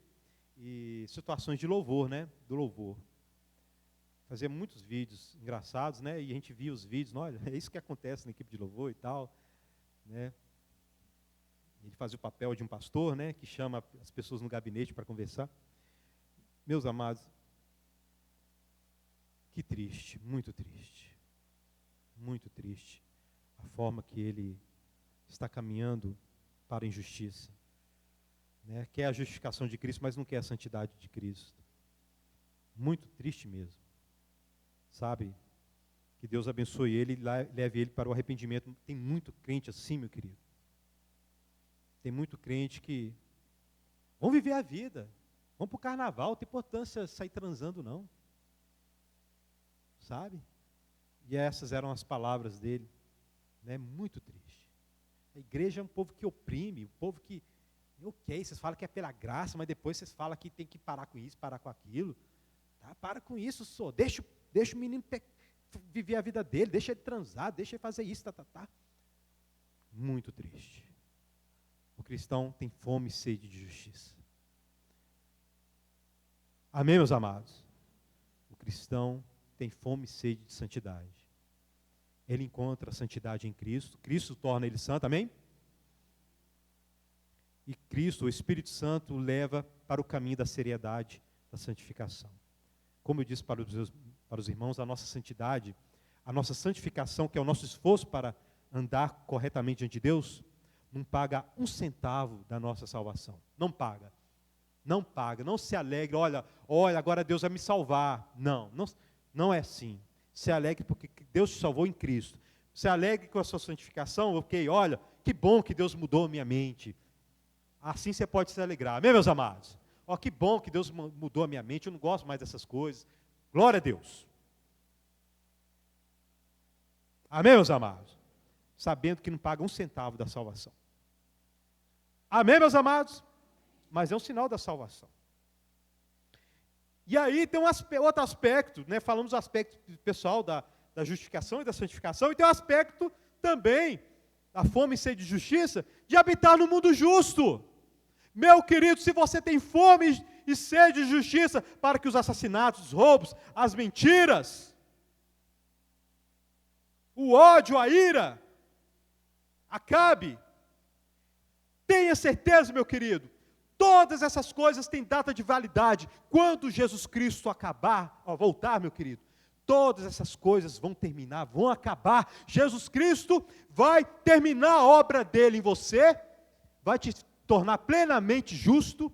e situações de louvor, né, do louvor. Fazia muitos vídeos engraçados, né, e a gente via os vídeos, olha, é isso que acontece na equipe de louvor e tal, né. Ele fazia o papel de um pastor, né, que chama as pessoas no gabinete para conversar. Meus amados, que triste, muito triste a forma que ele está caminhando para a injustiça, né? Quer a justificação de Cristo, mas não quer a santidade de Cristo. Muito triste mesmo, sabe? Que Deus abençoe ele e leve ele para o arrependimento. Tem muito crente assim, meu querido. Tem muito crente que vão viver a vida, vão para o carnaval, não tem importância sair transando, não. Sabe? E essas eram as palavras dele, né? Muito triste. A igreja é um povo que oprime, um povo que, ok, vocês falam que é pela graça, mas depois vocês falam que tem que parar com isso, parar com aquilo. Tá? Para com isso, senhor. Deixa o menino viver a vida dele, deixa ele transar, deixa ele fazer isso, tá. Muito triste. O cristão tem fome e sede de justiça. Amém, meus amados? O cristão tem fome e sede de santidade. Ele encontra a santidade em Cristo. Cristo torna ele santo, amém? E Cristo, o Espírito Santo, o leva para o caminho da seriedade, da santificação. Como eu disse para os irmãos, a nossa santidade, a nossa santificação, que é o nosso esforço para andar corretamente diante de Deus, não paga um centavo da nossa salvação. Não paga. Não paga. Não se alegre, olha, agora Deus vai me salvar. Não é assim. Se alegre porque Deus te salvou em Cristo. Se alegre com a sua santificação, ok, olha, que bom que Deus mudou a minha mente. Assim você pode se alegrar. Amém, meus amados? Que bom que Deus mudou a minha mente, eu não gosto mais dessas coisas. Glória a Deus. Amém, meus amados? Sabendo que não paga um centavo da salvação. Amém, meus amados? Mas é um sinal da salvação. E aí tem outro aspecto, né? Falamos do aspecto pessoal da justificação e da santificação, e tem um aspecto também, da fome e sede de justiça, de habitar no mundo justo. Meu querido, se você tem fome e sede de justiça, para que os assassinatos, os roubos, as mentiras, o ódio, a ira, acabe, tenha certeza, meu querido, todas essas coisas têm data de validade. Quando Jesus Cristo voltar, meu querido, todas essas coisas vão terminar, vão acabar. Jesus Cristo vai terminar a obra dele em você, vai te tornar plenamente justo,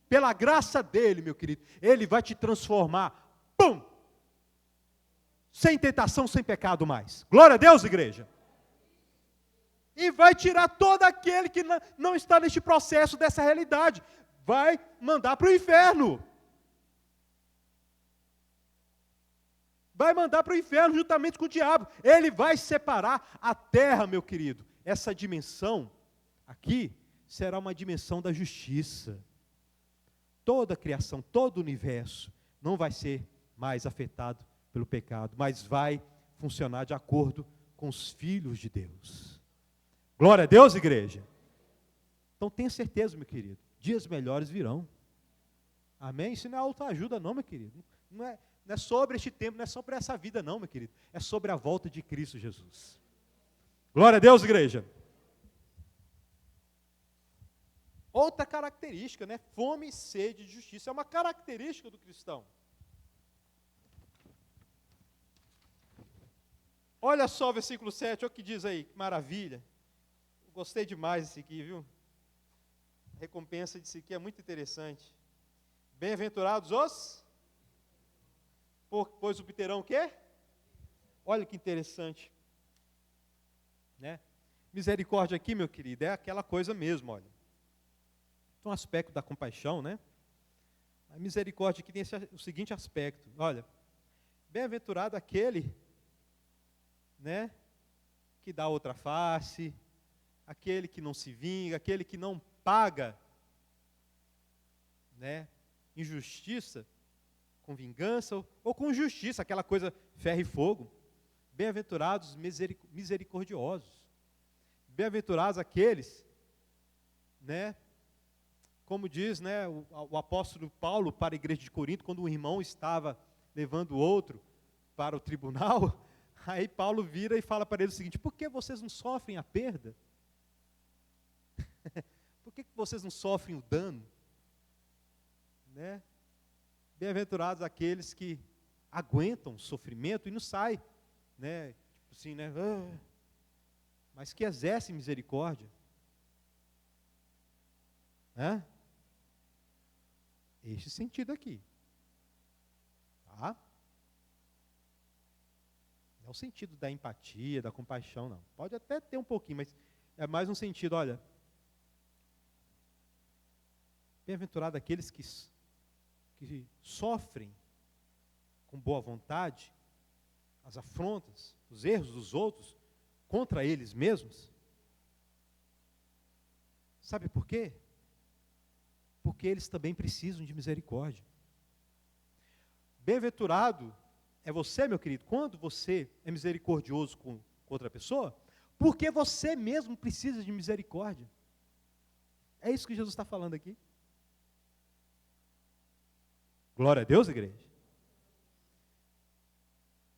pela graça dele, meu querido. Ele vai te transformar, sem tentação, sem pecado mais. Glória a Deus, igreja. E vai tirar todo aquele que não está neste processo, dessa realidade. Vai mandar para o inferno. Vai mandar para o inferno juntamente com o diabo. Ele vai separar a terra, meu querido. Essa dimensão aqui será uma dimensão da justiça. Toda a criação, todo o universo não vai ser mais afetado pelo pecado, mas vai funcionar de acordo com os filhos de Deus. Glória a Deus, igreja. Então tenha certeza, meu querido, dias melhores virão. Amém? Isso não é autoajuda não, meu querido. Não é sobre este tempo, não é sobre essa vida não, meu querido. É sobre a volta de Cristo Jesus. Glória a Deus, igreja. Outra característica, né? Fome e sede de justiça. É uma característica do cristão. Olha só o versículo 7, olha o que diz aí, que maravilha. Gostei demais desse aqui, viu? A recompensa disso aqui é muito interessante. Bem-aventurados pois obterão o quê? Olha que interessante. Né? Misericórdia aqui, meu querido, é aquela coisa mesmo, olha. Tem um aspecto da compaixão, né? A misericórdia aqui tem o seguinte aspecto, olha, bem-aventurado aquele, né, que dá outra face, aquele que não se vinga, aquele que não paga, né, injustiça com vingança ou com justiça, aquela coisa ferro e fogo. Bem-aventurados misericordiosos. Bem-aventurados aqueles, né, como diz, né, o apóstolo Paulo para a igreja de Corinto, quando um irmão estava levando o outro para o tribunal, aí Paulo vira e fala para ele o seguinte: por que vocês não sofrem a perda? Por que vocês não sofrem o dano? Né? Bem-aventurados aqueles que aguentam o sofrimento e não saem, né, tipo assim, né, mas que exercem misericórdia. Né? Este sentido aqui. Tá? Não é o sentido da empatia, da compaixão, não. Pode até ter um pouquinho, mas é mais um sentido, olha. Bem-aventurado aqueles que sofrem com boa vontade as afrontas, os erros dos outros contra eles mesmos. Sabe por quê? Porque eles também precisam de misericórdia. Bem-aventurado é você, meu querido, quando você é misericordioso com outra pessoa, porque você mesmo precisa de misericórdia. É isso que Jesus está falando aqui. Glória a Deus, igreja.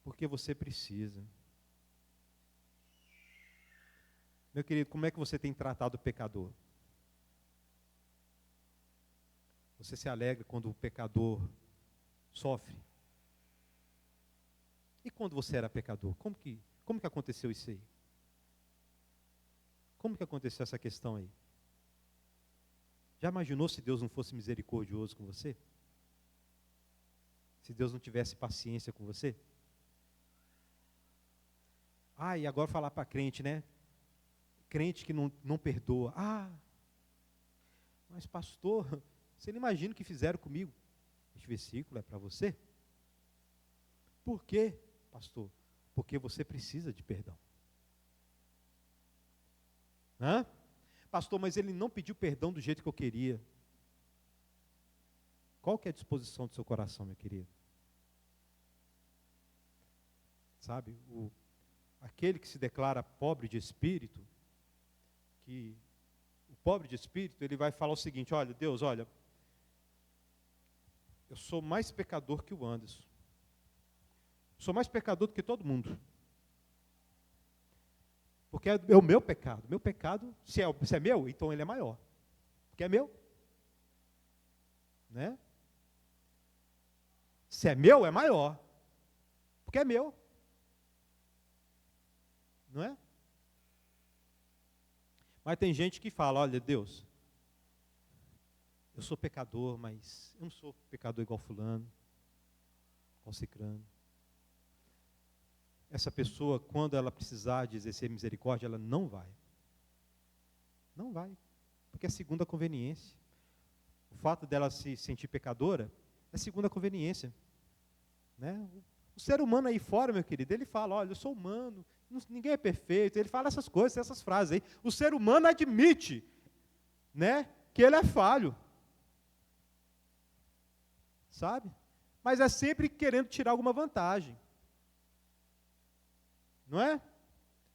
Porque você precisa. Meu querido, como é que você tem tratado o pecador? Você se alegra quando o pecador sofre? E quando você era pecador? Como que aconteceu isso aí? Como que aconteceu essa questão aí? Já imaginou se Deus não fosse misericordioso com você? Se Deus não tivesse paciência com você? Ah, e agora falar para crente, né? Crente que não perdoa. Ah, mas pastor, você não imagina o que fizeram comigo? Este versículo é para você? Por quê, pastor? Porque você precisa de perdão. Hã? Pastor, mas ele não pediu perdão do jeito que eu queria. Qual que é a disposição do seu coração, meu querido? Sabe, aquele que se declara pobre de espírito, que o pobre de espírito, ele vai falar o seguinte: olha, Deus, olha, eu sou mais pecador que o Anderson. Sou mais pecador do que todo mundo. Porque é o meu pecado. Meu pecado, se é meu, então ele é maior. Porque é meu. Né? Se é meu, é maior. Porque é meu. Não é? Mas tem gente que fala: olha, Deus, eu sou pecador, mas eu não sou pecador igual fulano, igual cicrano. Essa pessoa, quando ela precisar de exercer misericórdia, ela não vai. Não vai. Porque é segunda conveniência. O fato dela se sentir pecadora é segunda conveniência. Né? O ser humano aí fora, meu querido, ele fala: olha, eu sou humano, ninguém é perfeito. Ele fala essas coisas, essas frases aí. O ser humano admite, né, que ele é falho. Sabe? Mas é sempre querendo tirar alguma vantagem. Não é?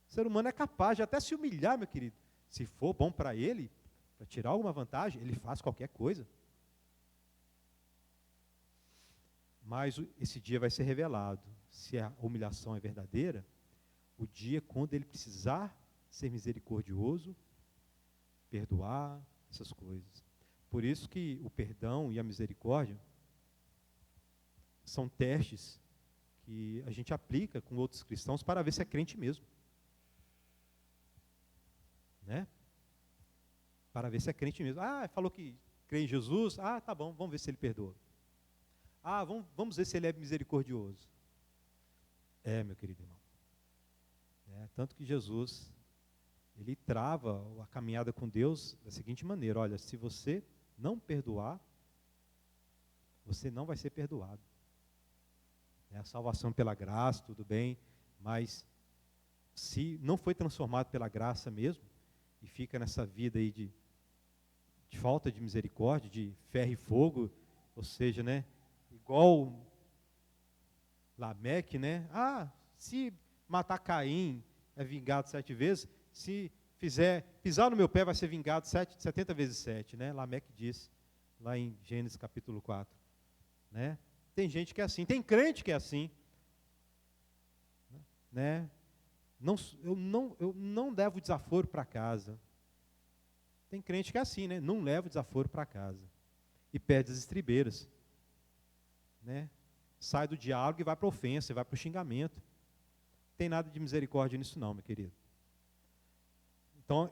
O ser humano é capaz de até se humilhar, meu querido. Se for bom para ele, para tirar alguma vantagem, ele faz qualquer coisa. Mas esse dia vai ser revelado, se a humilhação é verdadeira, o dia quando ele precisar ser misericordioso, perdoar, essas coisas. Por isso que o perdão e a misericórdia são testes que a gente aplica com outros cristãos para ver se é crente mesmo. Né? Para ver se é crente mesmo. Ah, falou que crê em Jesus. Ah, tá bom, vamos ver se ele perdoa. Ah, vamos ver se ele é misericordioso. É, meu querido irmão. Tanto que Jesus, ele trava a caminhada com Deus da seguinte maneira: olha, se você não perdoar, você não vai ser perdoado. É a salvação pela graça, tudo bem, mas se não foi transformado pela graça mesmo, e fica nessa vida aí de falta de misericórdia, de ferro e fogo, ou seja, né, igual Lameque, né? Se matar Caim é vingado 7 vezes, se pisar no meu pé vai ser vingado 70 vezes 7, né? Lameque disse, lá em Gênesis capítulo 4, né? Tem gente que é assim, tem crente que é assim, né? Eu não levo desaforo para casa. Tem crente que é assim, né? Não leva desaforo para casa e perde as estribeiras, né? Sai do diálogo e vai para a ofensa, vai para o xingamento. Não tem nada de misericórdia nisso não, meu querido. Então,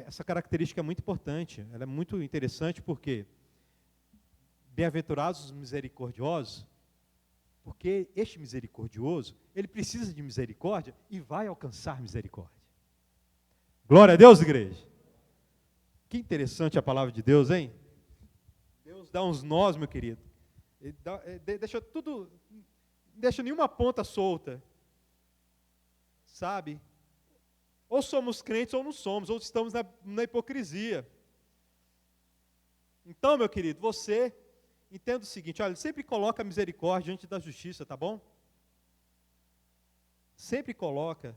essa característica é muito importante, ela é muito interessante porque bem-aventurados os misericordiosos, porque este misericordioso, ele precisa de misericórdia e vai alcançar misericórdia. Glória a Deus, igreja. Que interessante a palavra de Deus, hein? Deus dá uns nós, meu querido. Deixa tudo, não deixa nenhuma ponta solta, sabe? Ou somos crentes ou não somos, ou estamos na hipocrisia. Então, meu querido, você entenda o seguinte: olha, sempre coloca a misericórdia diante da justiça, tá bom? Sempre coloca,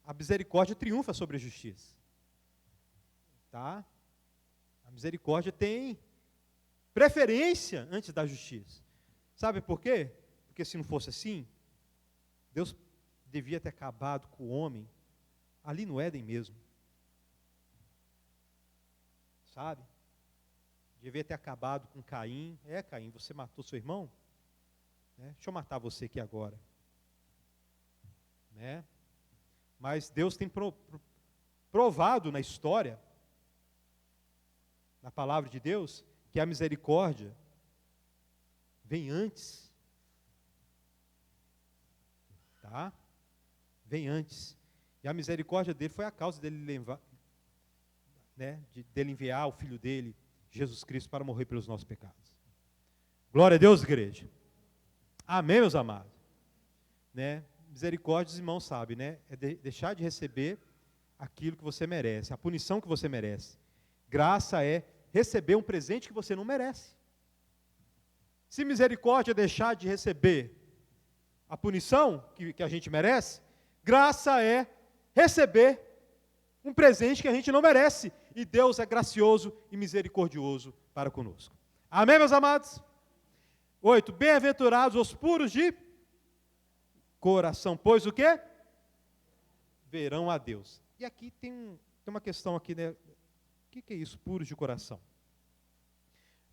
a misericórdia triunfa sobre a justiça, tá? A misericórdia tem preferência antes da justiça. Sabe por quê? Porque se não fosse assim, Deus devia ter acabado com o homem ali no Éden mesmo. Sabe? Devia ter acabado com Caim. Caim, você matou seu irmão? Deixa eu matar você aqui agora. Né? Mas Deus tem provado na história, na palavra de Deus, que a misericórdia vem antes. Tá? Vem antes. E a misericórdia dele foi a causa dele levar, né, dele enviar o filho dele, Jesus Cristo, para morrer pelos nossos pecados. Glória a Deus, igreja. Amém, meus amados. Né? Misericórdia, os irmãos sabem, né? É deixar de receber aquilo que você merece, a punição que você merece. Graça é receber um presente que você não merece. Se misericórdia é deixar de receber a punição que a gente merece, graça é receber um presente que a gente não merece. E Deus é gracioso e misericordioso para conosco. Amém, meus amados? 8. Bem-aventurados os puros de coração, pois o quê? Verão a Deus. E aqui tem uma questão aqui, né? O que é isso, puros de coração?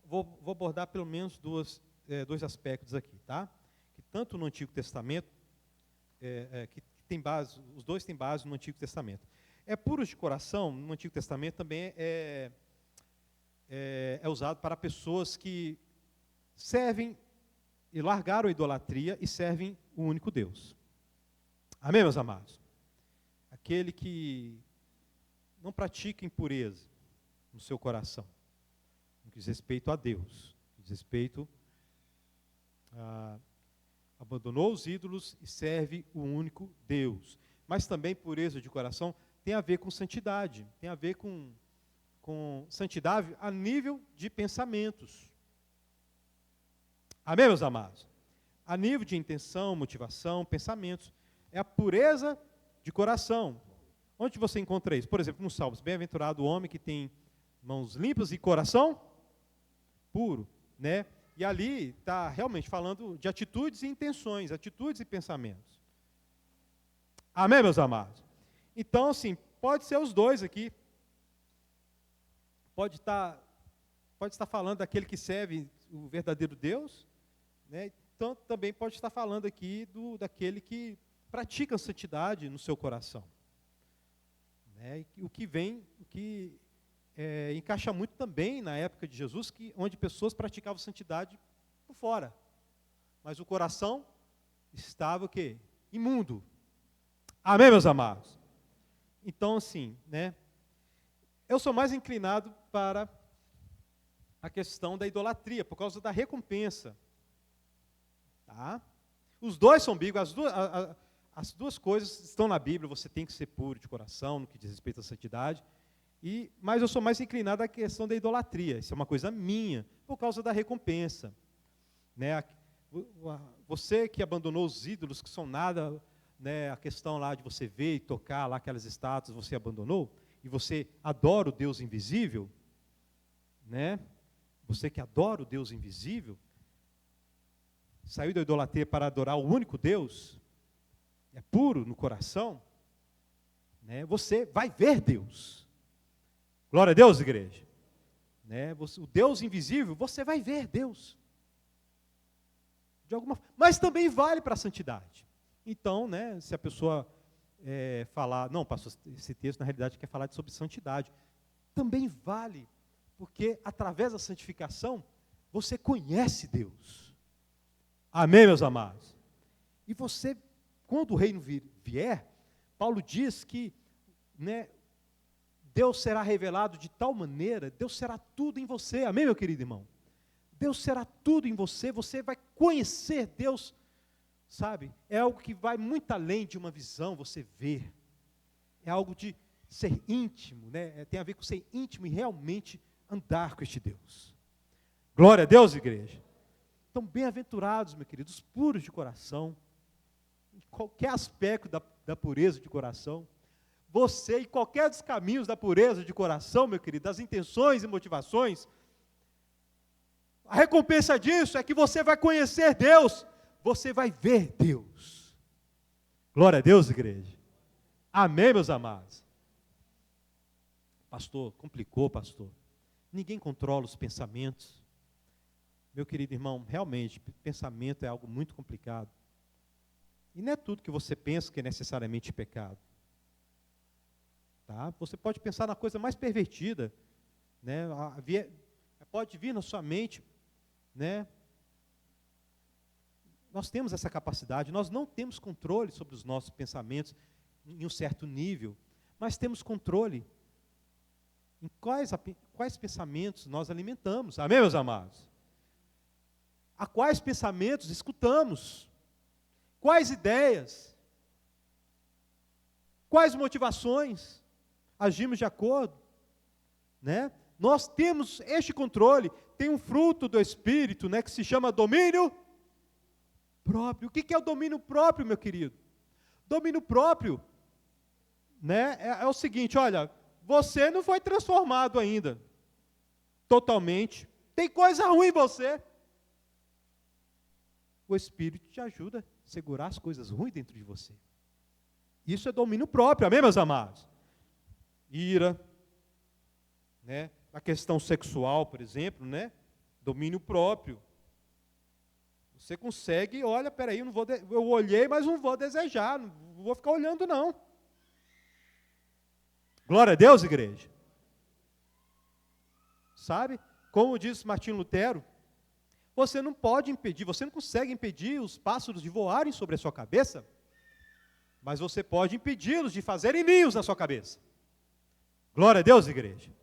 Vou abordar pelo menos dois aspectos aqui, tá? Que tanto no Antigo Testamento, que tem base, os dois têm base no Antigo Testamento. Puros de coração, no Antigo Testamento também é usado para pessoas que servem e largaram a idolatria e servem o único Deus. Amém, meus amados? Aquele que não pratica impureza no seu coração, no que diz respeito a Deus, no que diz respeito abandonou os ídolos e serve o único Deus. Mas também pureza de coração tem a ver com santidade, tem a ver com santidade a nível de pensamentos. Amém, meus amados? A nível de intenção, motivação, pensamentos. É a pureza de coração. Onde você encontra isso? Por exemplo, nos Salmos, bem-aventurado o homem que tem mãos limpas e coração puro, né? E ali está realmente falando de atitudes e intenções, atitudes e pensamentos. Amém, meus amados? Então, assim, pode ser os dois aqui. Pode estar falando daquele que serve o verdadeiro Deus, né? Então, também pode estar falando aqui daquele que pratica a santidade no seu coração. Né? O que encaixa muito também na época de Jesus, onde pessoas praticavam santidade por fora. Mas o coração estava o quê? Imundo. Amém, meus amados? Então, assim, né? eu sou mais inclinado para a questão da idolatria, por causa da recompensa. Tá? Os dois são bíblicos, as duas coisas estão na Bíblia, você tem que ser puro de coração, no que diz respeito à santidade, mas eu sou mais inclinado à questão da idolatria, isso é uma coisa minha, por causa da recompensa. Né? Você que abandonou os ídolos, que são nada, né, a questão lá de você ver e tocar lá aquelas estátuas, você abandonou, e você adora o Deus invisível, né? Você que adora o Deus invisível, saiu da idolatria para adorar o único Deus, é puro no coração, né? Você vai ver Deus. Glória a Deus, igreja. Né? O Deus invisível, você vai ver Deus. De alguma forma. Mas também vale para a santidade. Então, né, se a pessoa falar, não, pastor, esse texto na realidade quer falar sobre santidade, também vale, porque através da santificação, você conhece Deus. Amém, meus amados? E você, quando o reino vier, Paulo diz que, né, Deus será revelado de tal maneira, Deus será tudo em você. Amém, meu querido irmão? Deus será tudo em você, você vai conhecer Deus, sabe? É algo que vai muito além de uma visão, você ver. É algo de ser íntimo, né? Tem a ver com ser íntimo e realmente andar com este Deus. Glória a Deus, igreja. Então, bem-aventurados, meus queridos, puros de coração, em qualquer aspecto da pureza de coração. Você, em qualquer dos caminhos da pureza de coração, meu querido, das intenções e motivações, a recompensa disso é que você vai conhecer Deus, você vai ver Deus. Glória a Deus, igreja. Amém, meus amados. Pastor, complicou, pastor. Ninguém controla os pensamentos. Meu querido irmão, realmente, pensamento é algo muito complicado. E não é tudo que você pensa que é necessariamente pecado. Tá? Você pode pensar na coisa mais pervertida, né? Pode vir na sua mente, né? Nós temos essa capacidade, nós não temos controle sobre os nossos pensamentos em um certo nível, mas temos controle em quais pensamentos nós alimentamos. Amém, meus amados? A quais pensamentos escutamos, quais ideias, quais motivações agimos de acordo, né? Nós temos este controle, tem um fruto do Espírito, né, que se chama domínio próprio. O que é o domínio próprio, meu querido? Domínio próprio, né, é o seguinte, olha, você não foi transformado ainda, totalmente, tem coisa ruim em você. O Espírito te ajuda a segurar as coisas ruins dentro de você. Isso é domínio próprio, amém, meus amados? Ira, né? A questão sexual, por exemplo, né? Domínio próprio. Você consegue, olha, peraí, eu olhei, mas não vou desejar, não vou ficar olhando, não. Glória a Deus, igreja. Sabe? Como diz Martinho Lutero, você não pode impedir, você não consegue impedir os pássaros de voarem sobre a sua cabeça, mas você pode impedi-los de fazerem ninhos na sua cabeça. Glória a Deus, igreja.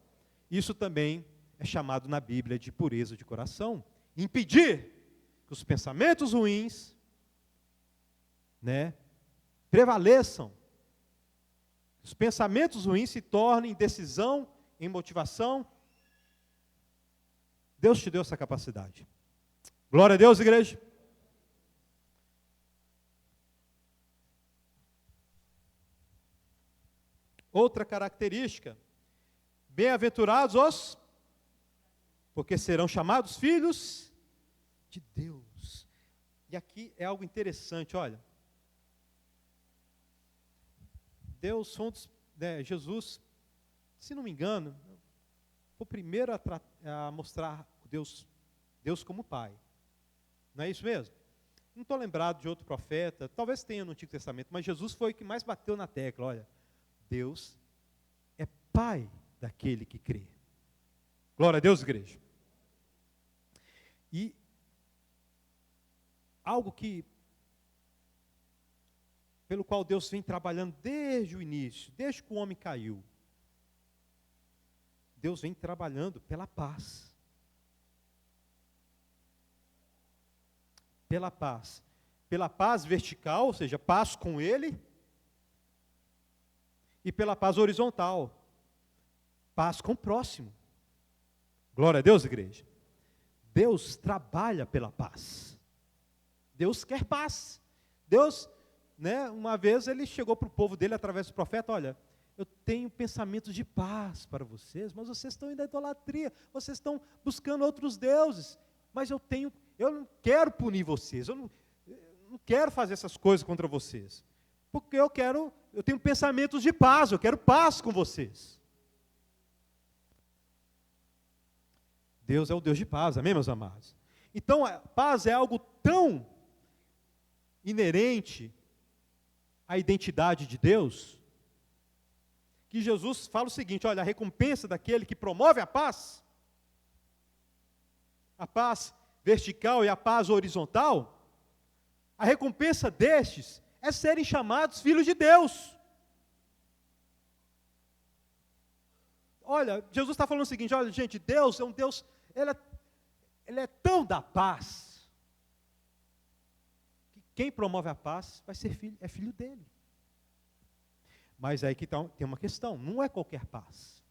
Isso também é chamado na Bíblia de pureza de coração. Impedir que os pensamentos ruins, né, prevaleçam. Os pensamentos ruins se tornem decisão, em motivação. Deus te deu essa capacidade. Glória a Deus, igreja. Outra característica, bem-aventurados porque serão chamados filhos de Deus. E aqui é algo interessante, olha. Jesus, se não me engano, foi o primeiro a mostrar Deus como Pai. Não é isso mesmo? Não estou lembrado de outro profeta, talvez tenha no Antigo Testamento, mas Jesus foi o que mais bateu na tecla, olha. Deus é Pai daquele que crê. Glória a Deus, igreja. E algo pelo qual Deus vem trabalhando desde o início, desde que o homem caiu, Deus vem trabalhando pela paz. Pela paz. Pela paz vertical, ou seja, paz com Ele, e pela paz horizontal, paz com o próximo. Glória a Deus, igreja. Deus trabalha pela paz. Deus quer paz. Deus, uma vez Ele chegou para o povo dele através do profeta, olha, eu tenho pensamentos de paz para vocês, mas vocês estão indo à idolatria, vocês estão buscando outros deuses, mas eu não quero punir vocês, eu não quero fazer essas coisas contra vocês, porque eu tenho pensamentos de paz, eu quero paz com vocês. Deus é o Deus de paz, amém, meus amados? Então, a paz é algo tão inerente à identidade de Deus, que Jesus fala o seguinte, olha, a recompensa daquele que promove a paz vertical e a paz horizontal, a recompensa destes é serem chamados filhos de Deus. Olha, Jesus está falando o seguinte, olha, gente, Deus é um Deus, Ele é tão da paz, que quem promove a paz vai ser filho dele. Mas aí que tem uma questão, não é qualquer paz.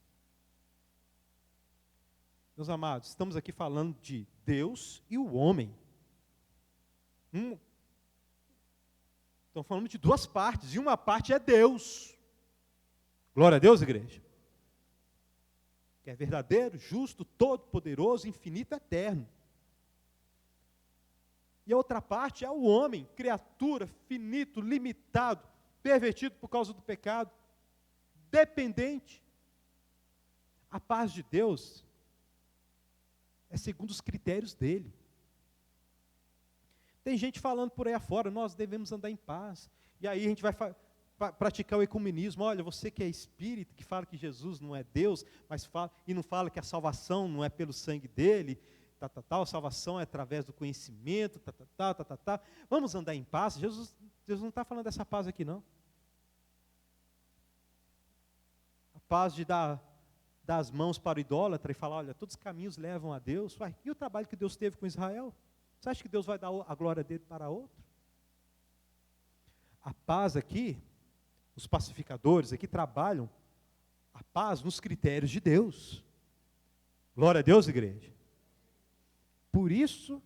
Meus amados, estamos aqui falando de Deus e o homem. Estamos falando de duas partes, e uma parte é Deus. Glória a Deus, igreja. Que é verdadeiro, justo, todo-poderoso, infinito, eterno. E a outra parte é o homem, criatura, finito, limitado, pervertido por causa do pecado, dependente. A paz de Deus é segundo os critérios dele. Tem gente falando por aí afora, nós devemos andar em paz. E aí a gente vai praticar o ecumenismo. Olha, você que é espírita, que fala que Jesus não é Deus, mas não fala que a salvação não é pelo sangue dele, a salvação é através do conhecimento, Vamos andar em paz. Jesus não está falando dessa paz aqui, não. A paz de dar as mãos para o idólatra e falar, olha, todos os caminhos levam a Deus. E o trabalho que Deus teve com Israel? Você acha que Deus vai dar a glória dele para outro? A paz aqui, os pacificadores aqui trabalham a paz nos critérios de Deus. Glória a Deus, igreja. Por isso,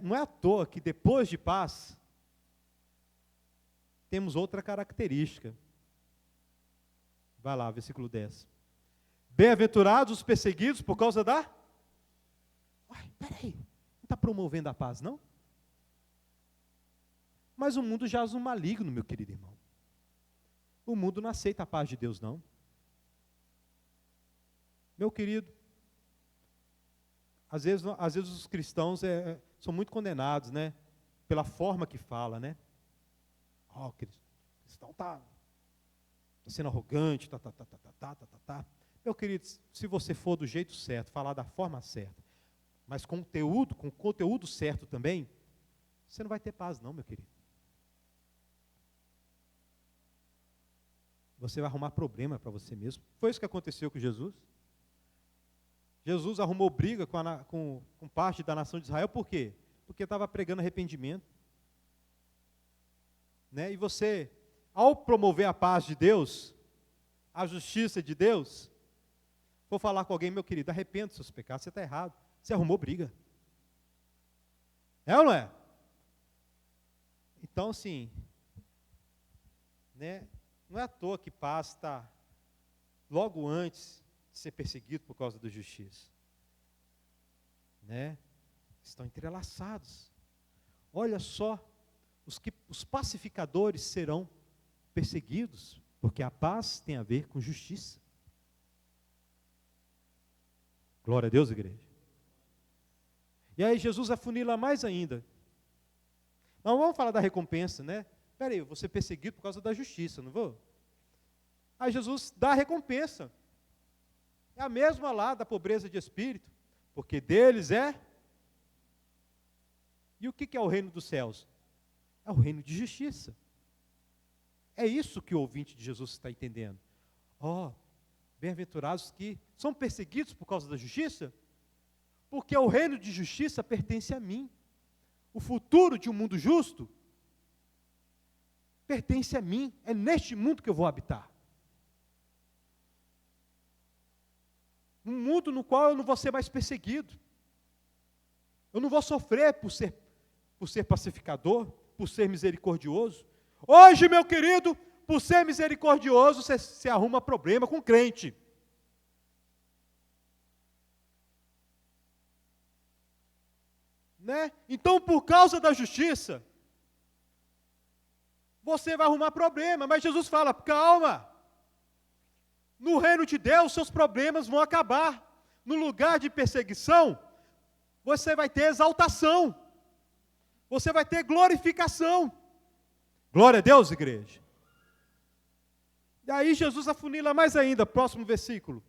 não é à toa que depois de paz, temos outra característica. Vai lá, versículo 10. Bem-aventurados os perseguidos por causa da... Peraí, não está promovendo a paz, não? Mas o mundo jaz no maligno, meu querido irmão. O mundo não aceita a paz de Deus, não. Meu querido, às vezes os cristãos são muito condenados, pela forma que fala, o cristão está sendo arrogante, Meu querido, se você for do jeito certo, falar da forma certa, mas com conteúdo certo também, você não vai ter paz não, meu querido. Você vai arrumar problema para você mesmo. Foi isso que aconteceu com Jesus. Jesus arrumou briga com parte da nação de Israel, por quê? Porque estava pregando arrependimento. E você, ao promover a paz de Deus, a justiça de Deus, for falar com alguém, meu querido, arrependa dos seus pecados, você está errado. Você arrumou briga. É ou não é? Então, assim, não é à toa que paz está logo antes de ser perseguido por causa da justiça. Estão entrelaçados. Olha só, os pacificadores serão perseguidos, porque a paz tem a ver com justiça. Glória a Deus, igreja. E aí Jesus afunila mais ainda. Não vamos falar da recompensa, Peraí, eu vou ser perseguido por causa da justiça, não vou? Aí Jesus dá a recompensa. É a mesma lá da pobreza de espírito, porque deles é... E o que é o reino dos céus? É o reino de justiça. É isso que o ouvinte de Jesus está entendendo. Bem-aventurados que são perseguidos por causa da justiça? Porque o reino de justiça pertence a mim. O futuro de um mundo justo pertence a mim. É neste mundo que eu vou habitar. Um mundo no qual eu não vou ser mais perseguido. Eu não vou sofrer por ser pacificador, por ser misericordioso. Hoje, meu querido, por ser misericordioso, você arruma problema com crente. Né? Então, por causa da justiça, você vai arrumar problema. Mas Jesus fala, calma. No reino de Deus, seus problemas vão acabar. No lugar de perseguição, você vai ter exaltação. Você vai ter glorificação. Glória a Deus, igreja. E aí Jesus afunila mais ainda, próximo versículo.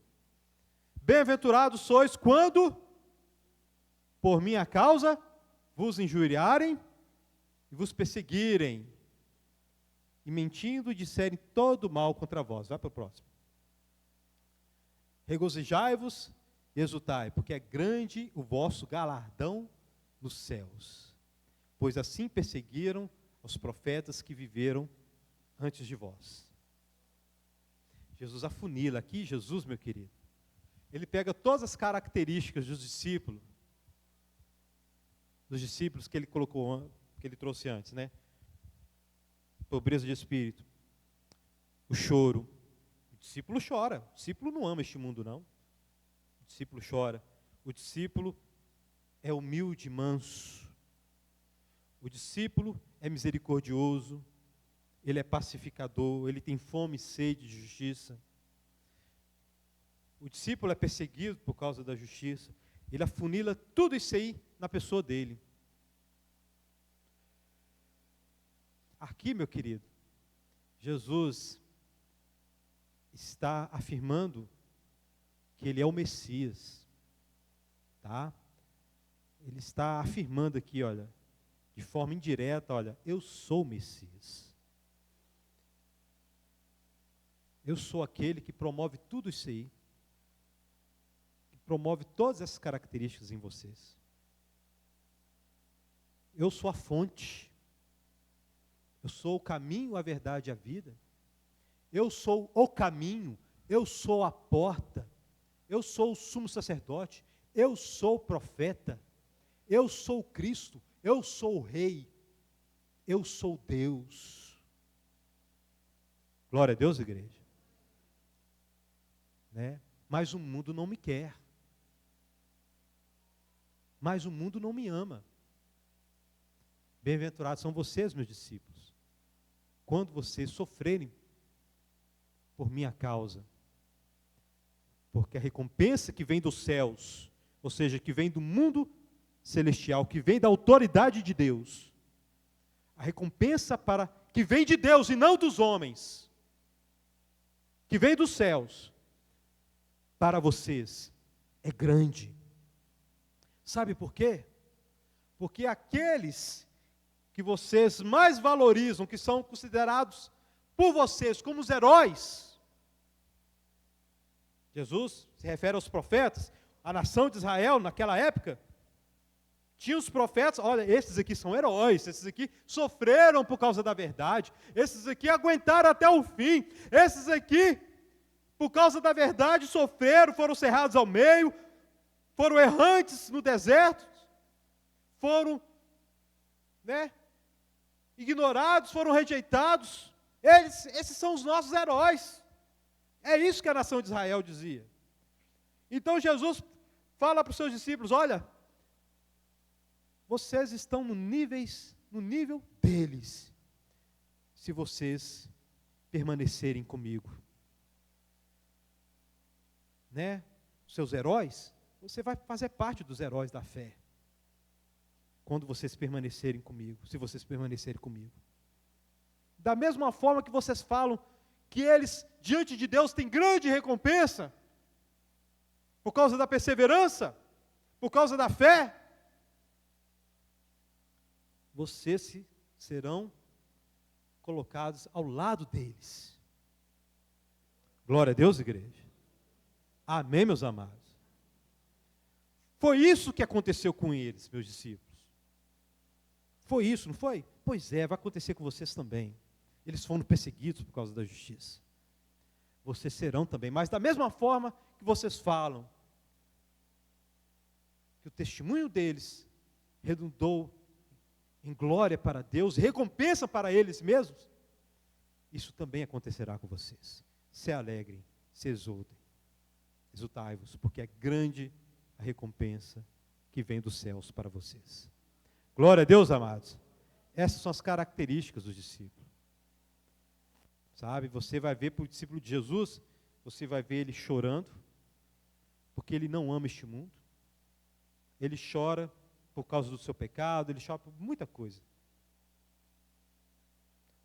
Bem-aventurados sois quando, por minha causa, vos injuriarem e vos perseguirem, e mentindo disserem todo mal contra vós. Vai para o próximo. Regozijai-vos e exultai, porque é grande o vosso galardão nos céus, pois assim perseguiram os profetas que viveram antes de vós. Jesus afunila aqui, Jesus, meu querido, ele pega todas as características dos discípulos que ele colocou, que ele trouxe antes, né? Pobreza de espírito, o choro. O discípulo chora. O discípulo não ama este mundo, não. O discípulo chora. O discípulo é humilde e manso. O discípulo é misericordioso. Ele é pacificador. Ele tem fome e sede de justiça. O discípulo é perseguido por causa da justiça. Ele afunila tudo isso aí na pessoa dele. Aqui, meu querido, Jesus está afirmando que ele é o Messias, tá? Ele está afirmando aqui, olha, de forma indireta, olha, eu sou o Messias. Eu sou aquele que promove tudo isso aí, que promove todas essas características em vocês. Eu sou a fonte. Eu sou o caminho, a verdade e a vida. Eu sou o caminho, eu sou a porta, eu sou o sumo sacerdote, eu sou o profeta, eu sou o Cristo, eu sou o Rei, eu sou Deus. Glória a Deus, igreja. Né? Mas o mundo não me quer. Mas o mundo não me ama. Bem-aventurados são vocês, meus discípulos, quando vocês sofrerem por minha causa, porque a recompensa que vem dos céus, ou seja, que vem do mundo celestial, que vem da autoridade de Deus, a recompensa que vem de Deus e não dos homens, que vem dos céus, para vocês, é grande. Sabe por quê? Porque aqueles que vocês mais valorizam, que são considerados por vocês como os heróis. Jesus se refere aos profetas, a nação de Israel naquela época, tinha os profetas, olha, esses aqui são heróis, esses aqui sofreram por causa da verdade, esses aqui aguentaram até o fim, esses aqui, por causa da verdade, sofreram, foram cerrados ao meio, foram errantes no deserto, foram, ignorados, foram rejeitados. Esses são os nossos heróis. É isso que a nação de Israel dizia. Então Jesus fala para os seus discípulos, olha, vocês estão no nível deles, se vocês permanecerem comigo. Seus heróis, você vai fazer parte dos heróis da fé. Quando vocês permanecerem comigo, se vocês permanecerem comigo. Da mesma forma que vocês falam que eles, diante de Deus, têm grande recompensa, por causa da perseverança, por causa da fé, vocês serão colocados ao lado deles. Glória a Deus, igreja. Amém, meus amados? Foi isso que aconteceu com eles, meus discípulos. Foi isso, não foi? Pois é, vai acontecer com vocês também. Eles foram perseguidos por causa da justiça. Vocês serão também, mas da mesma forma que vocês falam, que o testemunho deles redundou em glória para Deus, recompensa para eles mesmos, isso também acontecerá com vocês. Se alegrem, se exultem, exultai-vos, porque é grande a recompensa que vem dos céus para vocês. Glória a Deus, amados. Essas são as características dos discípulos. Sabe, você vai ver para o discípulo de Jesus, você vai ver ele chorando, porque ele não ama este mundo. Ele chora por causa do seu pecado, ele chora por muita coisa.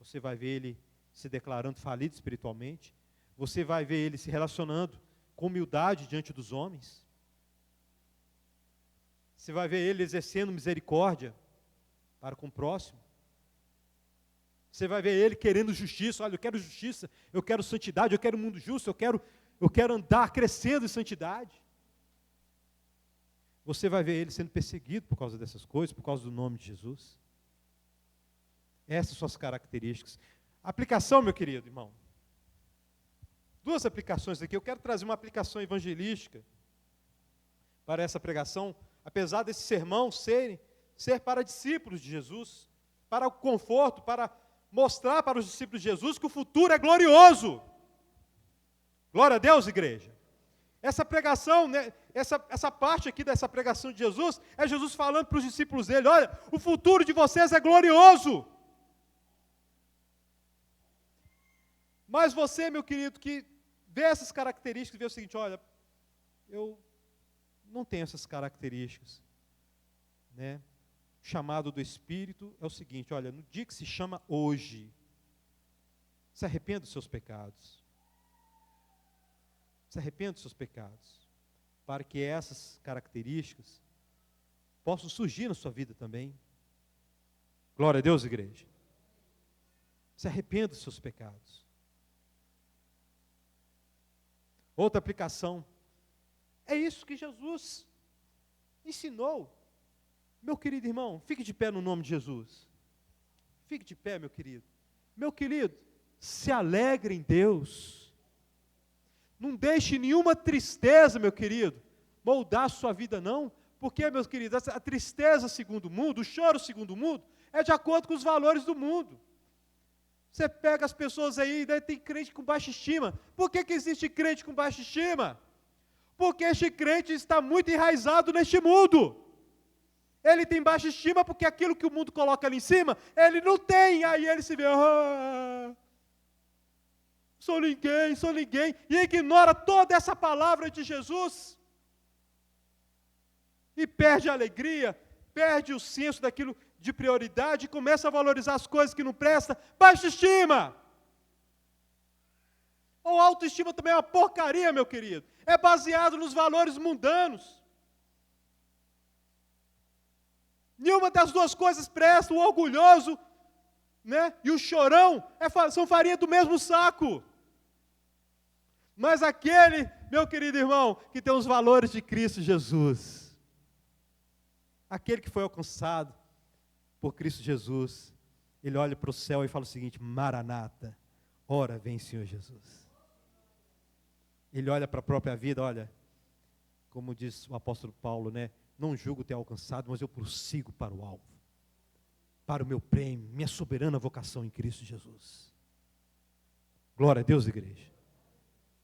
Você vai ver ele se declarando falido espiritualmente. Você vai ver ele se relacionando com humildade diante dos homens. Você vai ver ele exercendo misericórdia para com o próximo. Você vai ver ele querendo justiça. Olha, eu quero justiça, eu quero santidade, eu quero um mundo justo, eu quero andar crescendo em santidade. Você vai ver ele sendo perseguido por causa dessas coisas, por causa do nome de Jesus. Essas são as características. Aplicação, meu querido irmão. Duas aplicações aqui. Eu quero trazer uma aplicação evangelística para essa pregação, apesar desse sermão ser para discípulos de Jesus, para o conforto, para mostrar para os discípulos de Jesus que o futuro é glorioso. Glória a Deus, igreja. Essa pregação, né, essa parte aqui dessa pregação de Jesus, é Jesus falando para os discípulos dele, olha, o futuro de vocês é glorioso. Mas você, meu querido, que vê essas características, vê o seguinte, olha, eu não tenho essas características, né? O chamado do Espírito é o seguinte, olha, no dia que se chama hoje, se arrependa dos seus pecados. Se arrependa dos seus pecados, para que essas características possam surgir na sua vida também. Glória a Deus, igreja. Se arrependa dos seus pecados. Outra aplicação, é isso que Jesus ensinou. Meu querido irmão, fique de pé no nome de Jesus. Fique de pé, meu querido. Meu querido, se alegre em Deus. Não deixe nenhuma tristeza, meu querido, moldar a sua vida não, porque, meus queridos, a tristeza segundo o mundo, o choro segundo o mundo, é de acordo com os valores do mundo. Você pega as pessoas aí, daí tem crente com baixa estima. Por que existe crente com baixa estima? Porque este crente está muito enraizado neste mundo. Ele tem baixa estima porque aquilo que o mundo coloca ali em cima, ele não tem. Aí ele se vê, sou ninguém, e ignora toda essa palavra de Jesus. E perde a alegria, perde o senso daquilo de prioridade, e começa a valorizar as coisas que não prestam. Baixa estima. Ou autoestima também é uma porcaria, meu querido. É baseado nos valores mundanos. Nenhuma das duas coisas presta, o orgulhoso, né, e o chorão são farinha do mesmo saco. Mas aquele, meu querido irmão, que tem os valores de Cristo Jesus, aquele que foi alcançado por Cristo Jesus, ele olha para o céu e fala o seguinte, Maranata, ora vem Senhor Jesus. Ele olha para a própria vida, olha, como diz o apóstolo Paulo, né, não julgo ter alcançado, mas eu prossigo para o alvo, para o meu prêmio, minha soberana vocação em Cristo Jesus. Glória a Deus, igreja.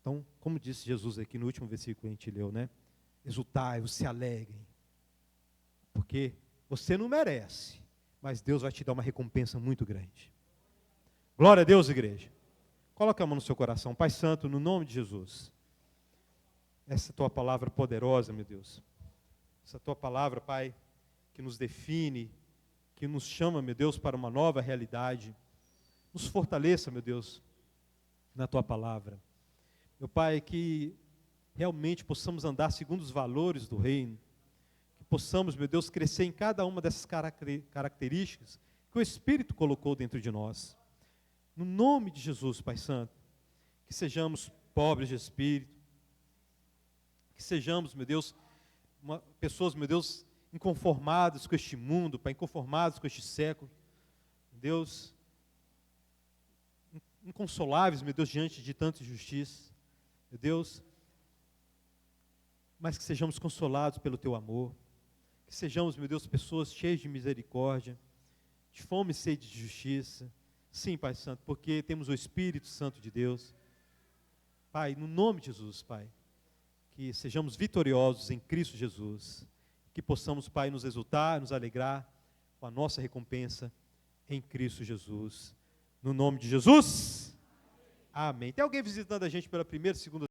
Então, como disse Jesus aqui no último versículo que a gente leu, né? Exultai, se alegrem, porque você não merece, mas Deus vai te dar uma recompensa muito grande. Glória a Deus, igreja. Coloca a mão no seu coração, Pai Santo, no nome de Jesus. Essa tua palavra poderosa, meu Deus. Essa tua palavra, Pai, que nos define, que nos chama, meu Deus, para uma nova realidade. Nos fortaleça, meu Deus, na tua palavra. Meu Pai, que realmente possamos andar segundo os valores do reino. Que possamos, meu Deus, crescer em cada uma dessas características que o Espírito colocou dentro de nós. No nome de Jesus, Pai Santo, que sejamos pobres de espírito, Que sejamos, meu Deus, pessoas, meu Deus, inconformadas com este mundo, Pai, inconformadas com este século. Deus, inconsoláveis, meu Deus, diante de tanta injustiça. Meu Deus, mas que sejamos consolados pelo Teu amor. Que sejamos, meu Deus, pessoas cheias de misericórdia, de fome e sede de justiça. Sim, Pai Santo, porque temos o Espírito Santo de Deus. Pai, no nome de Jesus, Pai, que sejamos vitoriosos em Cristo Jesus. Que possamos, Pai, nos exultar, nos alegrar com a nossa recompensa em Cristo Jesus. No nome de Jesus. Amém. Tem alguém visitando a gente pela primeira, segunda